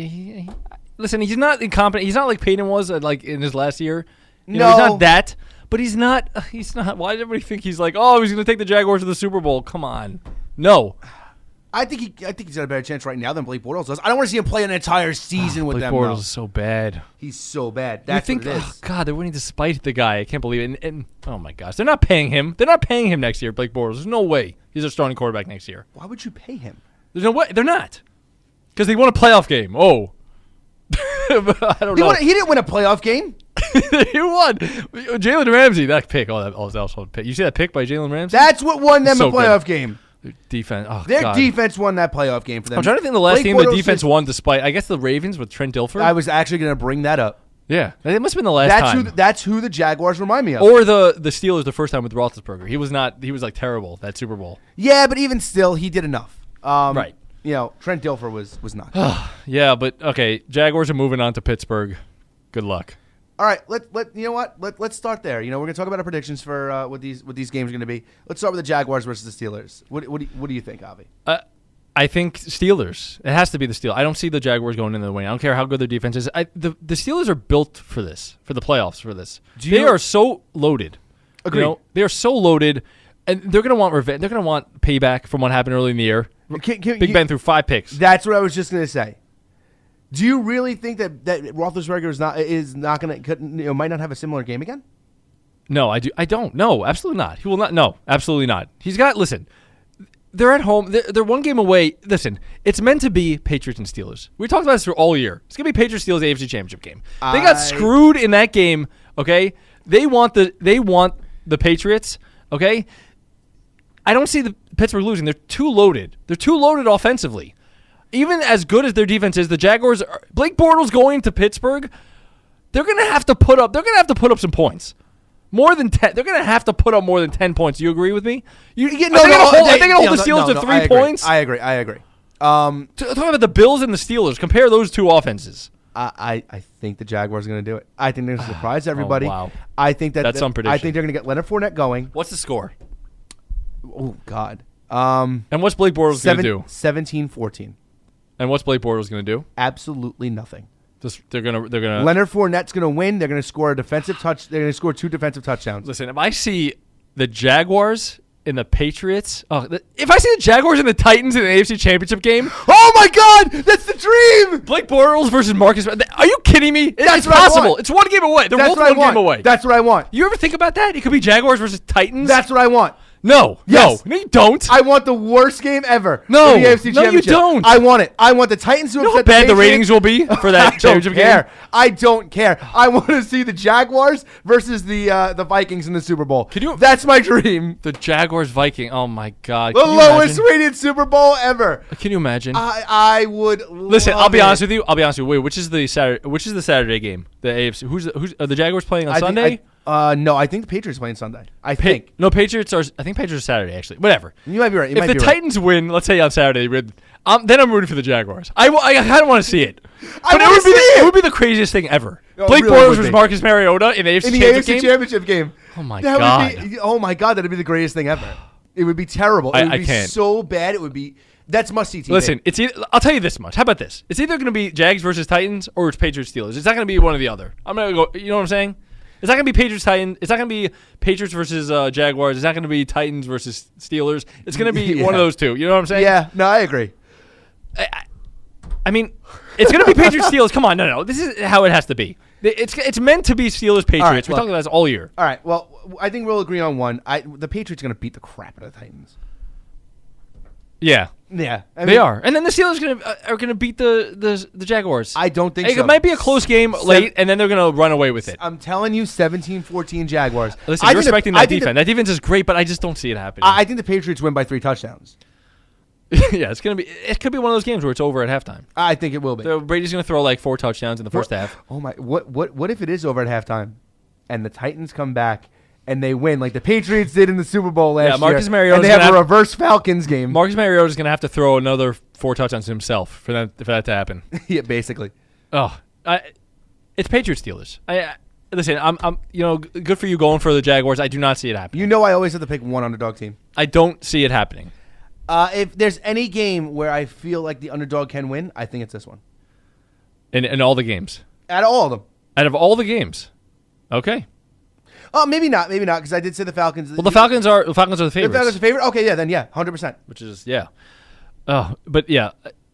Listen, he's not incompetent. He's not like Peyton was like in his last year. He's not that. But he's not. He's not. Why did everybody think he's like? Oh, he's going to take the Jaguars to the Super Bowl? Come on, no. I think he's got a better chance right now than Blake Bortles does. I don't want to see him play an entire season with them. Blake Bortles is so bad. He's so bad. That's what it is. Oh God, they're winning despite the guy. I can't believe it. And oh my gosh, they're not paying him. They're not paying him next year. Blake Bortles. There's no way he's a starting quarterback next year. Why would you pay him? There's no way. They're not. Because they won a playoff game. Oh, I don't know. He didn't win a playoff game. He won. Jalen Ramsey. That pick. That was also a pick. You see that pick by Jalen Ramsey? That's what won them a playoff game. Defense. Oh, Their defense won that playoff game for them. I'm trying to think of the last game the defense won despite, I guess, the Ravens with Trent Dilfer. I was actually going to bring that up. Yeah. It must have been the last time. That's who the Jaguars remind me of. Or the Steelers the first time with Roethlisberger. He was like terrible that Super Bowl. Yeah, but even still, he did enough. Right. Trent Dilfer was not. Yeah, but okay, Jaguars are moving on to Pittsburgh. Good luck. All right, let's start there. We're gonna talk about our predictions for what these games are gonna be. Let's start with the Jaguars versus the Steelers. What do you think, Avi? I think Steelers. It has to be the Steelers. I don't see the Jaguars going into the win. I don't care how good their defense is. The Steelers are built for this, for the playoffs, for this. They are so loaded. Agreed. They are so loaded, and they're gonna want revenge. They're gonna want payback from what happened early in the year. Big Ben threw 5 picks. That's what I was just gonna say. Do you really think that Roethlisberger might not have a similar game again? No, I do. I don't. No, absolutely not. He will not. No, absolutely not. Listen, they're at home. They're one game away. Listen, it's meant to be Patriots and Steelers. We talked about this for all year. It's gonna be Patriots Steelers AFC Championship game. They got screwed in that game. Okay, they want the Patriots. Okay, I don't see the Pittsburgh losing. They're too loaded. They're too loaded offensively. Even as good as their defense is, the Jaguars, Blake Bortles going to Pittsburgh, they're going to have to put up some points. More than 10. They're going to have to put up more than 10 points. Do you agree with me? Are they going to hold the Steelers to 3 points? I agree. Talking about the Bills and the Steelers, compare those two offenses. I think the Jaguars are going to do it. I think they're going to surprise everybody. Oh, wow. I think that's some prediction. I think they're going to get Leonard Fournette going. What's the score? Oh, God. And what's Blake Bortles going to do? 17-14. And what's Blake Bortles going to do? Absolutely nothing. They're gonna. Leonard Fournette's going to win. They're going to score a defensive touch. They're going to score 2 defensive touchdowns. Listen, if I see the Jaguars and the Patriots, if I see the Jaguars and the Titans in the AFC Championship game, oh my God, that's the dream! Blake Bortles versus Marcus. Are you kidding me? That's it's possible. It's 1 game away. They're both 1 game away. That's what I want. You ever think about that? It could be Jaguars versus Titans. That's what I want. No, Yes. no, you don't. I want the worst game ever. No. in the AFC No, you Championship. don't. I want it. I want the Titans to You know how upset bad the Patriots. ratings will be for that I don't championship care. game? I don't care. I want to see the Jaguars versus the Vikings in the Super Bowl. Can you- That's my dream. The Jaguars Viking. Oh my God. The Can you lowest imagine? rated Super Bowl ever. Can you imagine? I would Listen, love I'll be it. honest with you. Wait, which is the Saturday game? The AFC. Who's are the Jaguars playing on I think- Sunday? no, I think the Patriots playing Sunday. I think. No, Patriots are. I think Patriots are Saturday. Actually, whatever. You might be right. You If might the be right. Titans win, let's say on Saturday, then I'm rooting for the Jaguars. I kind of want to see it. I But wanna see it. It would be the craziest thing ever. No, it Blake really Bortles would versus be. Marcus Mariota in the AFC in the Championship AFC game. Championship game. Oh my That God. would be, oh my God, that'd be the greatest thing ever. It would be terrible. It would I be can't. so bad. It would be. That's must see TV. Listen, I'll tell you this much. How about this? It's either going to be Jags versus Titans or it's Patriots Steelers. It's not going to be one or the other. I'm going to go. You know what I'm saying? It's not going to be Patriots Titans. It's not going to be Patriots versus Jaguars. It's not going to be Titans versus Steelers. It's going to be Yeah. one of those two. You know what I'm saying? Yeah. No, I agree. I mean, it's going to be Patriots Steelers. Come on, no. This is how it has to be. It's meant to be Steelers Patriots. All right, We're look. talking about this all year. All right. Well, I think we'll agree on one. The Patriots are going to beat the crap out of the Titans. Yeah, Yeah, I they mean, are. And then the Steelers are going to beat the Jaguars. I don't think It so. might be a close game late, and then they're going to run away with it. I'm telling you, 17-14 Jaguars. Listen, I you're think the- respecting I that think defense. That defense is great, but I just don't see it happening. I think the Patriots win by 3 touchdowns. Yeah, it's gonna be. It could be one of those games where it's over at halftime. I think it will be. So Brady's gonna throw like 4 touchdowns in the first half. Oh my! What if it is over at halftime, and the Titans come back and they win like the Patriots did in the Super Bowl last Yeah, Marcus year, Mariota's and they have gonna a have- reverse Falcons game. Marcus Mariota is gonna have to throw another 4 touchdowns himself for that to happen. Yeah, basically. Oh, it's Patriots Steelers. Listen, I'm good for you going for the Jaguars. I do not see it happening. You know, I always have to pick one underdog team. I don't see it happening. If there's any game where I feel like the underdog can win, I think it's this one. In all the games, Out of all of them. out of all the games, okay. Oh, maybe not, because I did say the Falcons. Well, the Falcons are the The Falcons favorites, are the favorite. Okay, yeah, then yeah, 100%. which is yeah. Oh, but yeah,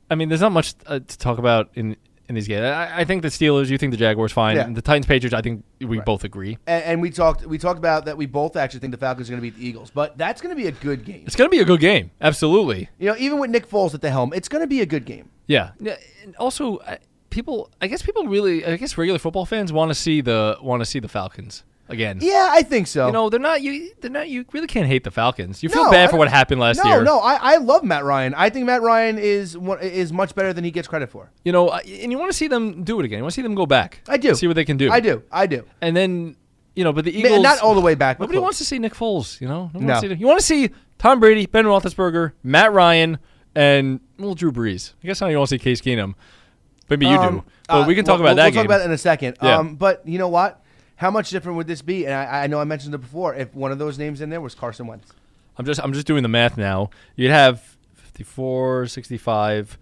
I mean, there's not much to talk about in these games. I think the Steelers. You think the Jaguars fine. Yeah. The Titans Patriots. I think we both agree. And we talked about that. We both actually think the Falcons are going to beat the Eagles, but that's going to be a good game. It's going to be a good game. Absolutely. You know, even with Nick Foles at the helm, it's going to be a good game. Yeah. And also, I guess regular football fans want to see the Falcons again. Yeah, I think so. You know, they're not. You really can't hate the Falcons. You feel No, bad I for what happened last No, year. no, I love Matt Ryan. I think Matt Ryan is much better than he gets credit for. You know, and you want to see them do it again. You want to see them go back. I do. See what they can do. I do. And then, but the Eagles. Not all the way back. But Nobody close. wants to see Nick Foles. You know, Nobody No. wants to see you want to see Tom Brady, Ben Roethlisberger, Matt Ryan, and Drew Brees. I guess now you want to see Case Keenum. Maybe you do. But we can talk about that We'll game. talk about it in a second. Yeah. But you know what? How much different would this be? And I know I mentioned it before. If one of those names in there was Carson Wentz. I'm just doing the math now. You'd have 54, 65,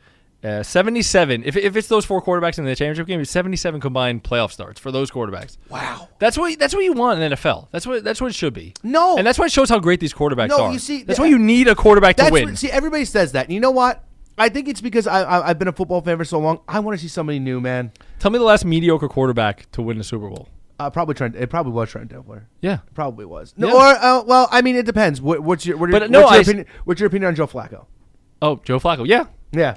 77. If it's those 4 quarterbacks in the championship game, it's 77 combined playoff starts for those quarterbacks. Wow. That's what you want in the NFL. That's what it should be. No. And that's why it shows how great these quarterbacks No, are. you see, that's why you need a quarterback to win. See, everybody says that. And you know what? I think it's because I've been a football fan for so long. I want to see somebody new, man. Tell me the last mediocre quarterback to win the Super Bowl. Probably Trent. It probably was Trent Dilfer. Yeah. It probably was. No, Yeah. or well, I mean, it depends. What's your opinion? What's your opinion on Joe Flacco? Oh, Joe Flacco. Yeah. Yeah.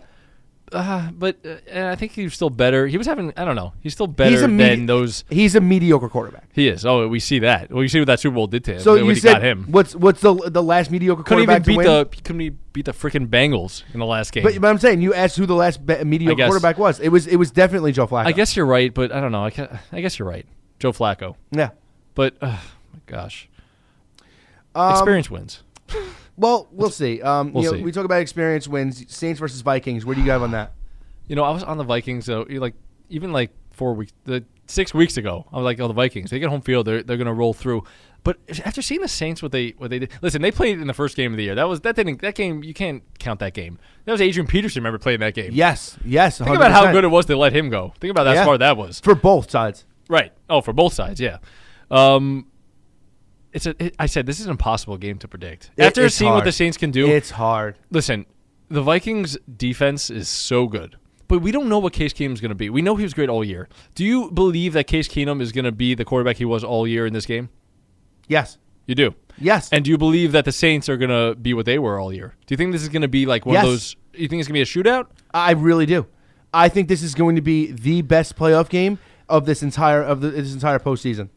But I think he's still better. He was having, I don't know. He's still better than those. He's a mediocre quarterback. He is. Oh, we see that. Well, you see what that Super Bowl did to him. So when you he said got him. what's the last mediocre Couldn't quarterback even beat to win? couldn't he beat the freaking Bengals in the last game? But I'm saying you asked who the last mediocre guess. quarterback was. It was definitely Joe Flacco. I guess you're right, but I don't know. I guess you're right. Joe Flacco. Yeah. But my gosh, experience wins. Well, we'll see. We'll see. We talk about experience wins. Saints versus Vikings. Where do you have on that? I was on the Vikings. So even 4 weeks, 6 weeks ago, I was like, "Oh, the Vikings. They get home field. They're going to roll through." But after seeing the Saints, what they did. Listen, they played in the first game of the year. That game. You can't count that game. That was Adrian Peterson. Remember playing that game? Yes. 100%. Think about how good it was to let him go. Think about how smart that was. for both sides. Right. Oh, for both sides, yeah. I said this is an impossible game to predict. After It's seeing what hard. the Saints can do, It's hard. listen, the Vikings defense is so good. But we don't know what Case Keenum is going to be. We know he was great all year. Do you believe that Case Keenum is going to be the quarterback he was all year in this game? Yes. You do. Yes. And do you believe that the Saints are going to be what they were all year? Do you think this is going to be like one of Yes. those? You think it's going to be a shootout? I really do. I think this is going to be the best playoff game of this entire postseason.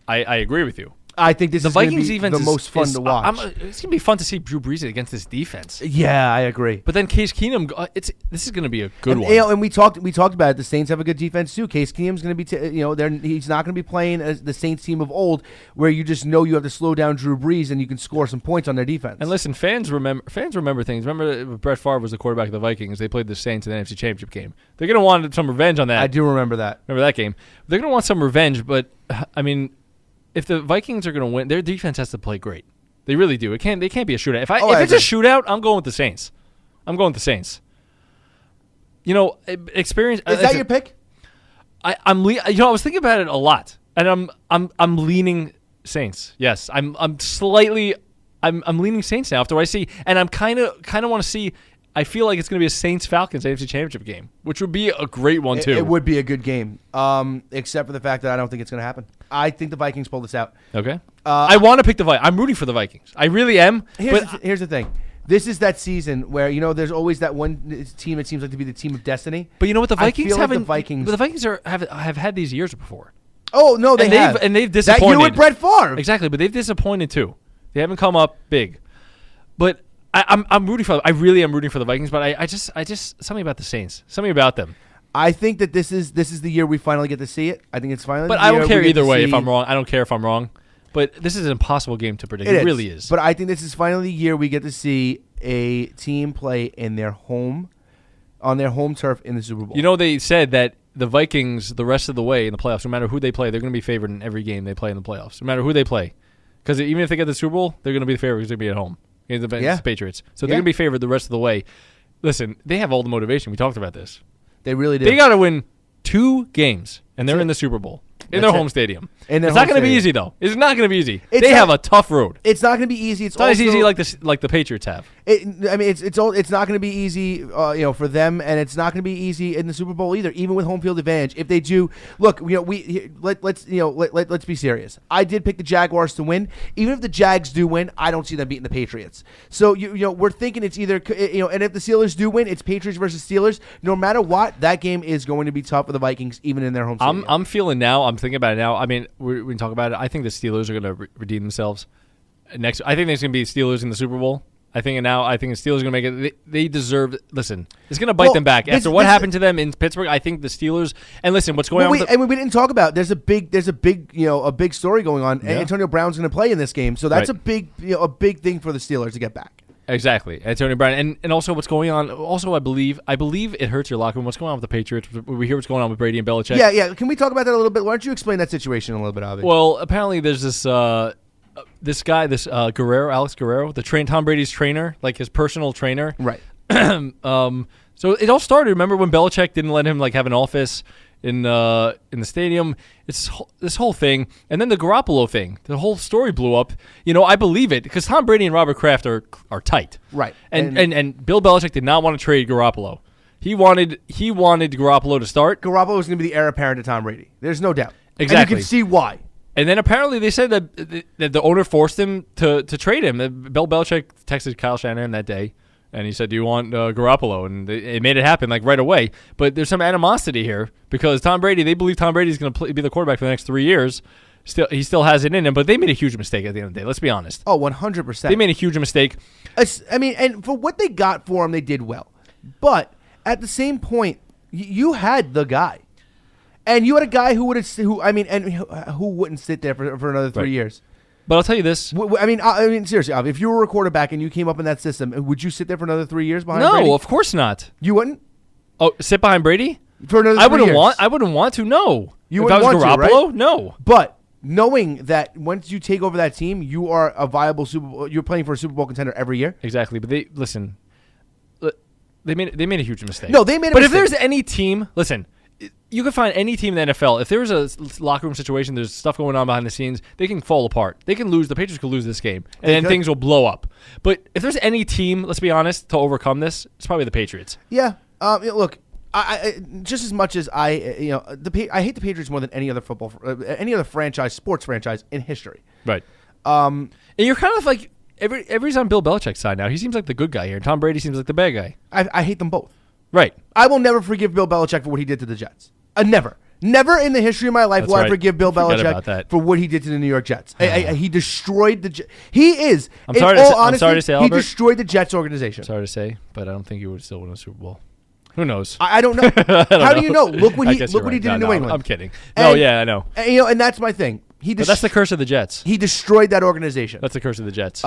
I agree with you. I think this The is going to Vikings be defense the most fun to watch. It's going to be fun to see Drew Brees against this defense. Yeah, I agree. But then Case Keenum, this is going to be a good one. And we talked about it. The Saints have a good defense too. Case Keenum's going to be, he's not going to be playing as the Saints team of old, where you just know you have to slow down Drew Brees and you can score some points on their defense. And listen, fans remember things. Remember Brett Favre was the quarterback of the Vikings. They played the Saints in the NFC Championship game. They're going to want some revenge on that. I do remember that. Remember that game? They're going to want some revenge. But I mean, if the Vikings are going to win, their defense has to play great. They really do. They can't be a shootout. If it's a shootout, I'm going with the Saints. You know, experience. Is that your pick? I was thinking about it a lot, and I'm leaning Saints. Yes, I'm leaning Saints now after what I see, and I'm kind of want to see. I feel like it's going to be a Saints Falcons AFC Championship game, which would be a great one too. It would be a good game, except for the fact that I don't think it's going to happen. I think the Vikings pull this out. Okay, I want to pick the Vikings. I'm rooting for the Vikings. I really am. Here's the thing. This is that season where there's always that one team that seems like to be the team of destiny. But you know what, the Vikings But the Vikings have had these years before. Oh no, they've disappointed. That year with Brett Favre. Exactly, but they've disappointed too. They haven't come up big. But I'm rooting for them. I really am rooting for the Vikings. But I just something about the Saints. Something about them. I think that this is the year we finally get to see it. I think it's finally. But the I year don't care we get either to way see- if I'm wrong. I don't care if I'm wrong. But this is an impossible game to predict. It really is. But I think this is finally the year we get to see a team play in their home, on their home turf in the Super Bowl. You know, they said that the Vikings, the rest of the way in the playoffs, no matter who they play, they're going to be favored in every game they play in the playoffs. No matter who they play. Because even if they get the Super Bowl, they're going to be the favorite because they're going to be at home against the Patriots. So they're going to be favored the rest of the way. Listen, they have all the motivation. We talked about this. They really do. They got to win 2 games, and they're in the Super Bowl. In their home stadium. It's not going to be easy, though. It's not going to be easy. They have a tough road. It's not going to be easy. It's not as also, easy like the Patriots have. It's not going to be easy, for them, and it's not going to be easy in the Super Bowl either. Even with home field advantage, if they do, look, let's be serious. I did pick the Jaguars to win. Even if the Jags do win, I don't see them beating the Patriots. So we're thinking it's either and if the Steelers do win, it's Patriots versus Steelers. No matter what, that game is going to be tough for the Vikings, even in their home stadium. I'm feeling now. I'm thinking about it now. I mean, we can talk about it. I think the Steelers are going to redeem themselves next. I think there's going to be Steelers in the Super Bowl. I think the Steelers are going to make it. They deserve. Listen, it's going to bite them back after what happened to them in Pittsburgh. I think the Steelers. And listen, what's going on? We didn't talk about. There's a big story going on. Yeah. Antonio Brown's going to play in this game, so that's a big thing for the Steelers to get back. Exactly, Antonio Brown, and also what's going on. Also, I believe it hurts your locker room. What's going on with the Patriots? We hear what's going on with Brady and Belichick. Yeah. Can we talk about that a little bit? Why don't you explain that situation a little bit, Avi? Well, apparently there's this guy, Alex Guerrero, Tom Brady's trainer, like his personal trainer. Right. So it all started. Remember when Belichick didn't let him have an office in the stadium? It's this whole thing, and then the Garoppolo thing. The whole story blew up. I believe it because Tom Brady and Robert Kraft are tight. Right. And Bill Belichick did not want to trade Garoppolo. He wanted Garoppolo to start. Garoppolo was going to be the heir apparent to Tom Brady. There's no doubt. Exactly. And you can see why. And then apparently they said that the owner forced him to trade him. Bill Belichick texted Kyle Shanahan that day, and he said, "Do you want Garoppolo?" And it made it happen right away. But there's some animosity here because they believe Tom Brady is going to be the quarterback for the next 3 years. He still has it in him, but they made a huge mistake at the end of the day. Let's be honest. Oh, 100%. They made a huge mistake. And for what they got for him, they did well. But at the same point, you had the guy. And you had a guy who wouldn't sit there for another 3 years. But I'll tell you this. I mean, seriously, if you were a quarterback and you came up in that system, would you sit there for another 3 years behind Brady? No, of course not. You wouldn't? Oh, sit behind Brady? For another 3 years? I wouldn't want to, no. You if I wouldn't was want Garoppolo, to, right? No. But knowing that once you take over that team, you are a viable Super Bowl, you're playing for a Super Bowl contender every year. Exactly. But they made a huge mistake. No, they made a mistake. But if there's any team, listen, you can find any team in the NFL. If there's a locker room situation, there's stuff going on behind the scenes, they can fall apart. They can lose. The Patriots could lose this game, and then things will blow up. But if there's any team, let's be honest, to overcome this, it's probably the Patriots. Yeah. Look, I just as much as I hate the Patriots more than any other sports franchise in history. Right. Um, And you're kind of like everybody's on Bill Belichick's side now. He seems like the good guy here. Tom Brady seems like the bad guy. I hate them both. Right. I will never forgive Bill Belichick for what he did to the Jets. Never. Never in the history of my life That's will I right. forgive Bill Forget about Belichick that. for what he did to the New York Jets. He destroyed the Jets. He is. I'm sorry to say, he Albert. destroyed the Jets organization. Sorry to say, but I don't think he would still win a Super Bowl. Who knows? I don't know. How do you know? Look what I he guess look you're what he right. did in No, New England. I'm kidding. No, And- yeah, I know. And that's my thing. But that's the curse of the Jets. he destroyed that organization. That's the curse of the Jets.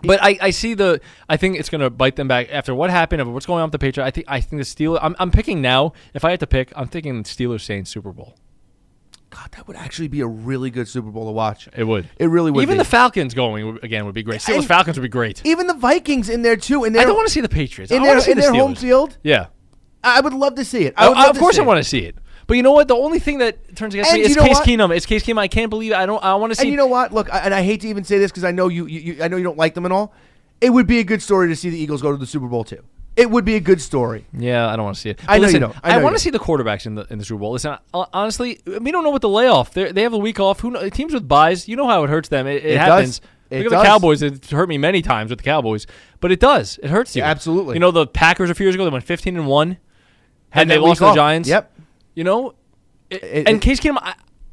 But I think it's going to bite them back after what happened, of what's going on with the Patriots. I think the Steelers. I'm picking now. If I had to pick, I'm thinking the Steelers saying Super Bowl. God, that would actually be a really good Super Bowl to watch. It would. It really would. Even be. the Falcons going again would be great. Steelers And- Falcons would be great. Even the Vikings in there too. And I don't want to see the Patriots. I in want their to see in the their Steelers. home field. Yeah. I would love to see it. I would love Of to course, see I want to see it. But you know what? The only thing that turns against And me is you know Case what? Keenum. It's Case Keenum. I can't believe it. I want to see. And you know what? Look, and I hate to even say this because I know I know you don't like them at all. It would be a good story to see the Eagles go to the Super Bowl too. It would be a good story. Yeah, I don't want to see it. I know you listen, don't. I know you want to don't. see the quarterbacks in the Super Bowl. Listen, honestly, we don't know what the layoff. They have a week off. Teams with buys, you know how it hurts them. It happens. does. It Look at does. the Cowboys. It hurt me many times with the Cowboys, but it does. It hurts you. Yeah, absolutely. You know the Packers a few years ago. They went 15-1, and they that lost week to the off. Giants. Yep. You know, and Case Keenum.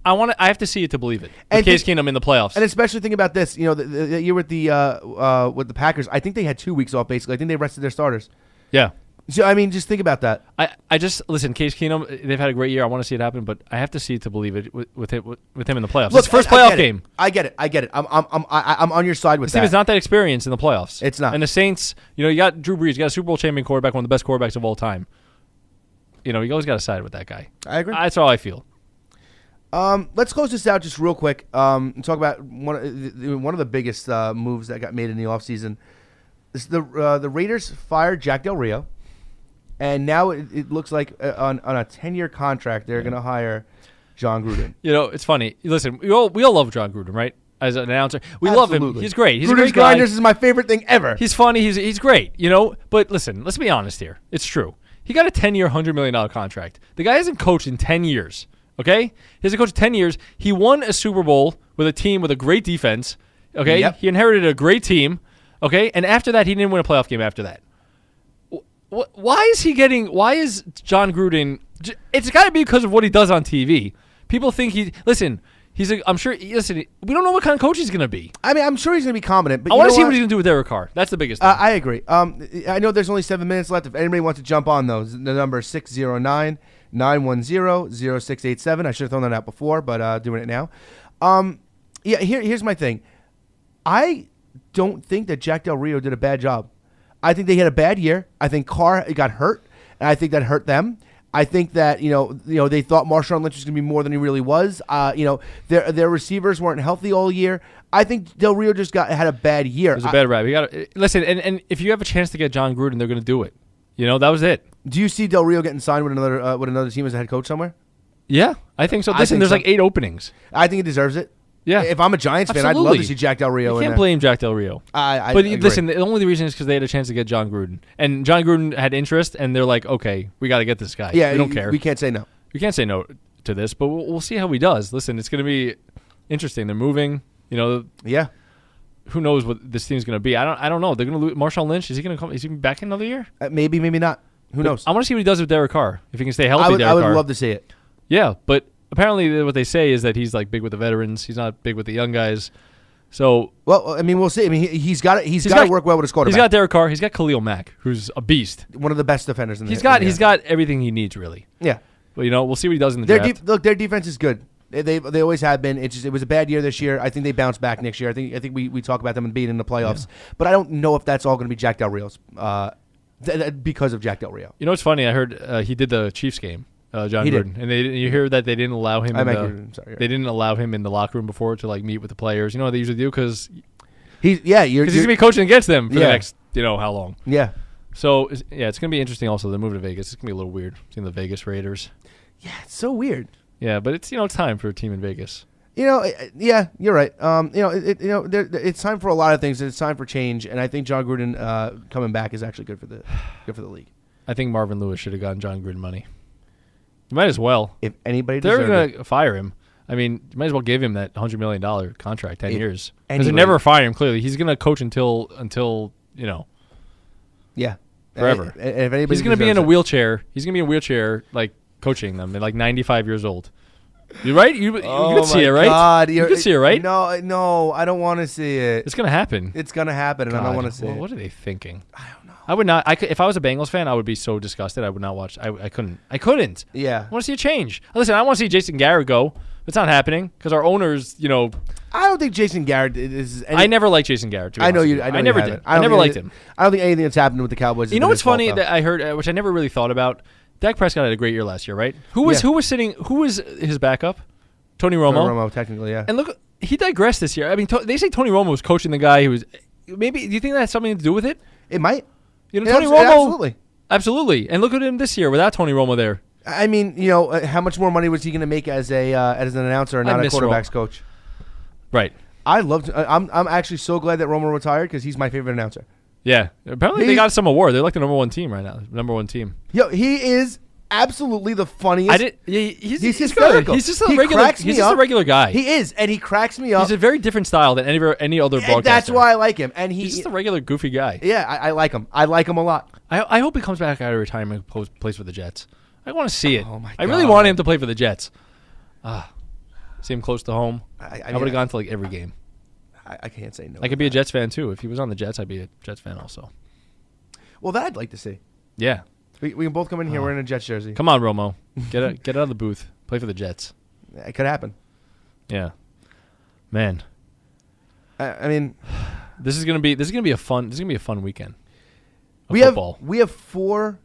I have to see it to believe it. And With Case Keenum in the playoffs. And especially think about this. You know, the year with the Packers, I think they had 2 weeks off. Basically, I think they rested their starters. Yeah. So I mean, just think about that. I just listen. Case Keenum, they've had a great year. I want to see it happen, but I have to see it to believe it with him in the playoffs. It's his first I playoff get it. game. I get it. I'm on your side with This team that. is not that experienced in the playoffs. It's not. And the Saints, you got Drew Brees, you got a Super Bowl champion quarterback, one of the best quarterbacks of all time. You always got to side with that guy. I agree. That's how I feel. Let's close this out just real quick. And talk about one of the biggest moves that got made in the offseason. The Raiders fired Jack Del Rio, and now it looks like on a 10-year contract they're going to hire John Gruden. It's funny. Listen, we all love John Gruden, right? As an announcer, we love him. Absolutely. He's great. He's Gruden's a great guy. Grinders is my favorite thing ever. He's funny. He's great. But listen, let's be honest here. It's true. He got a 10-year, $100 million contract. The guy hasn't coached in 10 years. Okay, he hasn't coached 10 years. He won a Super Bowl with a team with a great defense. Okay, Yep. He inherited a great team. Okay, and after that, he didn't win a playoff game. After that, why is John Gruden? It's got to be because of what he does on TV. People think I'm sure. Listen, we don't know what kind of coach he's going to be. I mean, I'm sure he's going to be competent. But I you want know to see what he's going to do with Derek Carr. That's the biggest thing. I agree. I know there's only 7 minutes left. If anybody wants to jump on those, the number is 609-910-0687. I should have thrown that out before, but doing it now. Here's my thing. I don't think that Jack Del Rio did a bad job. I think they had a bad year. I think Carr got hurt, and I think that hurt them. I think that they thought Marshawn Lynch was going to be more than he really was. Their receivers weren't healthy all year. I think Del Rio just had a bad year. It was a bad rap. You got to listen, and if you have a chance to get John Gruden, they're going to do it. That was it. Do you see Del Rio getting signed with another team as a head coach somewhere? Yeah, I think so. Listen, think there's so. like 8 openings. I think he deserves it. Yeah. If I'm a Giants fan, I'd love to see Jack Del Rio. You can't blame Jack Del Rio. I but agree. listen, the only reason is because they had a chance to get John Gruden, and John Gruden had interest, and they're like, okay, we got to get this guy. Yeah, we don't care. We can't say no. You can't say no to this, but we'll see how he does. Listen, it's going to be interesting. They're moving. Yeah. Who knows what this team's going to be? I don't know. They're going to lose. Marshawn Lynch, is he going to come? Is he back in another year? Maybe not. Who knows? I want to see what he does with Derek Carr. If he can stay healthy, I would Derek Carr. love to see it. Yeah, but apparently what they say is that he's like big with the veterans. He's not big with the young guys. So well, I mean, we'll see. I mean, he's got to work well with his quarterback. He's got Derek Carr. He's got Khalil Mack, who's a beast. One of the best defenders in the He's got everything he needs really. Yeah. But we'll see what he does in the draft. Look, their defense is good. They always have been. It was a bad year this year. I think they bounce back next year. I think we talk about them being in the playoffs. Yeah. But I don't know if that's all going to be Jack Del Rio's because of Jack Del Rio. What's funny? I heard he did the Chiefs game. John Gruden, and you hear that they didn't allow him. They didn't allow him in the locker room before to meet with the players. You know what they usually do because he's gonna be coaching against them for the next how long. Yeah. So it's gonna be interesting. Also, the move to Vegas. It's gonna be a little weird seeing the Vegas Raiders. Yeah, it's so weird. Yeah, but it's it's time for a team in Vegas. Yeah, you're right. It's time for a lot of things. It's time for change, and I think John Gruden coming back is actually good for the league. I think Marvin Lewis should have gotten John Gruden money. You might as well. If anybody they're going to fire him. I mean, you might as well give him that $100 million contract, 10 years. Because anyway. they never fire him, clearly. He's going to coach until Yeah. forever. And if anybody He's going to be in a deserves it- wheelchair. He's going to be in a wheelchair, like, coaching them at, like, 95 years old. You right? You can see it, right? God, you can see it, right? No, I don't want to see it. It's going to happen. It's gonna happen, and I don't want to see it. What are they thinking? I don't know. I would not. If I was a Bengals fan, I would be so disgusted. I would not watch. I couldn't. Yeah. I want to see a change. Listen, I want to see Jason Garrett go. It's not happening because our owners, I don't think Jason Garrett is. I never liked Jason Garrett. To be I know honest you. with I, know I never you did. haven't. I never think liked anything- him. I don't think anything that's happened with the Cowboys. You know what's funny that I heard, which I never really thought about? Dak Prescott had a great year last year, right? Who was his backup? Tony Romo. Technically, yeah. And look, he digressed this year. I mean, they say Tony Romo was coaching the guy who was. Maybe do you think that has something to do with it? It might. Tony Romo. Absolutely. And look at him this year without Tony Romo there. I mean, how much more money was he going to make as an announcer and not a miss quarterbacks coach? Right. I loved. I'm actually so glad that Romo retired because he's my favorite announcer. Yeah. Apparently they got some award. They're like the number one team right now. Number one team. Yo, he is absolutely the funniest. He's hysterical. good. He's just a regular guy. He is, and he cracks me up. He's a very different style than any other broadcaster. And that's why I like him. And he's just a regular goofy guy. Yeah, I like him. I like him a lot. I hope he comes back out of retirement and plays for the Jets. I want to see it. Oh my I really God. want him to play for the Jets. See him close to home. I would have gone to like every game. I can't say no. I could be a Jets fan too. If he was on the Jets, I'd be a Jets fan also. Well, that I'd like to see. Yeah. We can both come in here wearing a Jets jersey. Come on, Romo. Get out of the booth. Play for the Jets. It could happen. Yeah. Man. I mean, this is gonna be a fun weekend. We have 4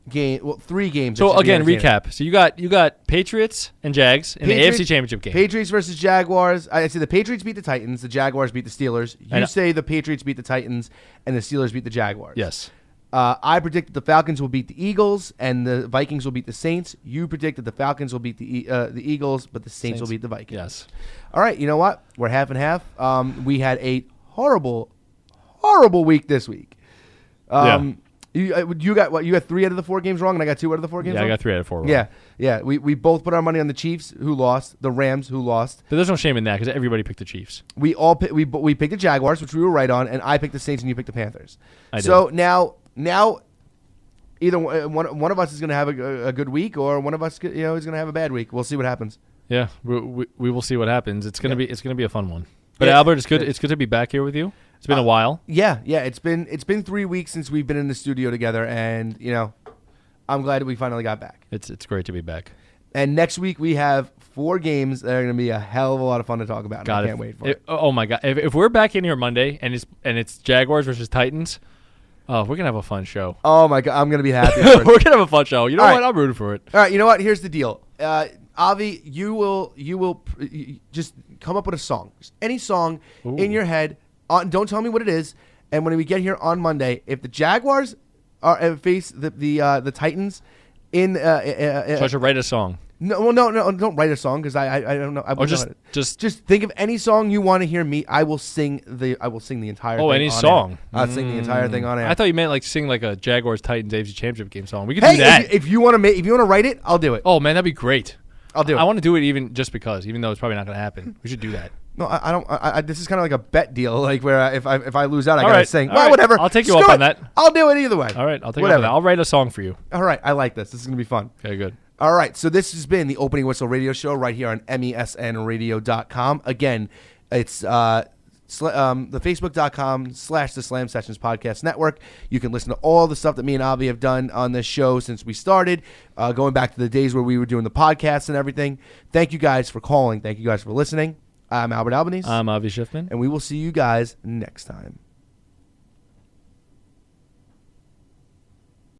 games. Well, 3 games. So again, recap. So you got Patriots and Jags in the AFC Championship game. Patriots versus Jaguars. I say the Patriots beat the Titans. The Jaguars beat the Steelers. You say the Patriots beat the Titans and the Steelers beat the Jaguars. Yes. I predicted the Falcons will beat the Eagles and the Vikings will beat the Saints. You predicted the Falcons will beat the Eagles, but the Saints will beat the Vikings. Yes. All right. You know what? We're half and half. We had a horrible week this week. You got what? You got 3 out of the 4 games wrong, and I got 2 out of the 4 games wrong? I got 3 out of 4 wrong. Yeah. We both put our money on the Chiefs, who lost, the Rams, who lost. But there's no shame in that because everybody picked the Chiefs. We picked the Jaguars, which we were right on, and I picked the Saints, and you picked the Panthers. I did. So now, either one of us is going to have a good week, or one of us is going to have a bad week. We'll see what happens. Yeah, we will see what happens. It's gonna be a fun one. But Albert, it's good. It's good to be back here with you. It's been a while. Yeah. It's been 3 weeks since we've been in the studio together, and I'm glad we finally got back. It's great to be back. And next week we have 4 games that are going to be a hell of a lot of fun to talk about. I can't wait for it. Oh my God! If we're back in here Monday and it's Jaguars versus Titans, we're gonna have a fun show. Oh my God, I'm going to be happy. We're gonna have a fun show. You know All what? right. I'm rooting for it. All right, you know what? Here's the deal. Avi, you will just come up with a song, just any song in your head. Don't tell me what it is. And when we get here on Monday, if the Jaguars face the Titans in, So I should write a song. No, don't write a song because I don't know. Just think of any song you want to hear me. I will sing the entire. Oh, thing any on song. Air. I'll sing the entire thing on air. I thought you meant like sing like a Jaguars Titans AFC Championship game song. We could do that. If you want to write it, I'll do it. Oh man, that'd be great. I'll do it. I want to do it even though it's probably not going to happen. We should do that. No, I don't. This is kind of like a bet deal, like where if I lose out, I All gotta right. sing. All Well, right. whatever. I'll take you Screw up on it. that. I'll do it either way. All right, I'll take whatever. you up on that. I'll write a song for you. All right, I like this. This is gonna be fun. Okay, good. All right, so this has been the Opening Whistle Radio Show right here on MESNradio.com. Again, it's the Facebook.com/the Slam Sessions Podcast Network. You can listen to all the stuff that me and Avi have done on this show since we started, going back to the days where we were doing the podcasts and everything. Thank you guys for calling. Thank you guys for listening. I'm Albert Albanese. I'm Avi Schiffman. And we will see you guys next time.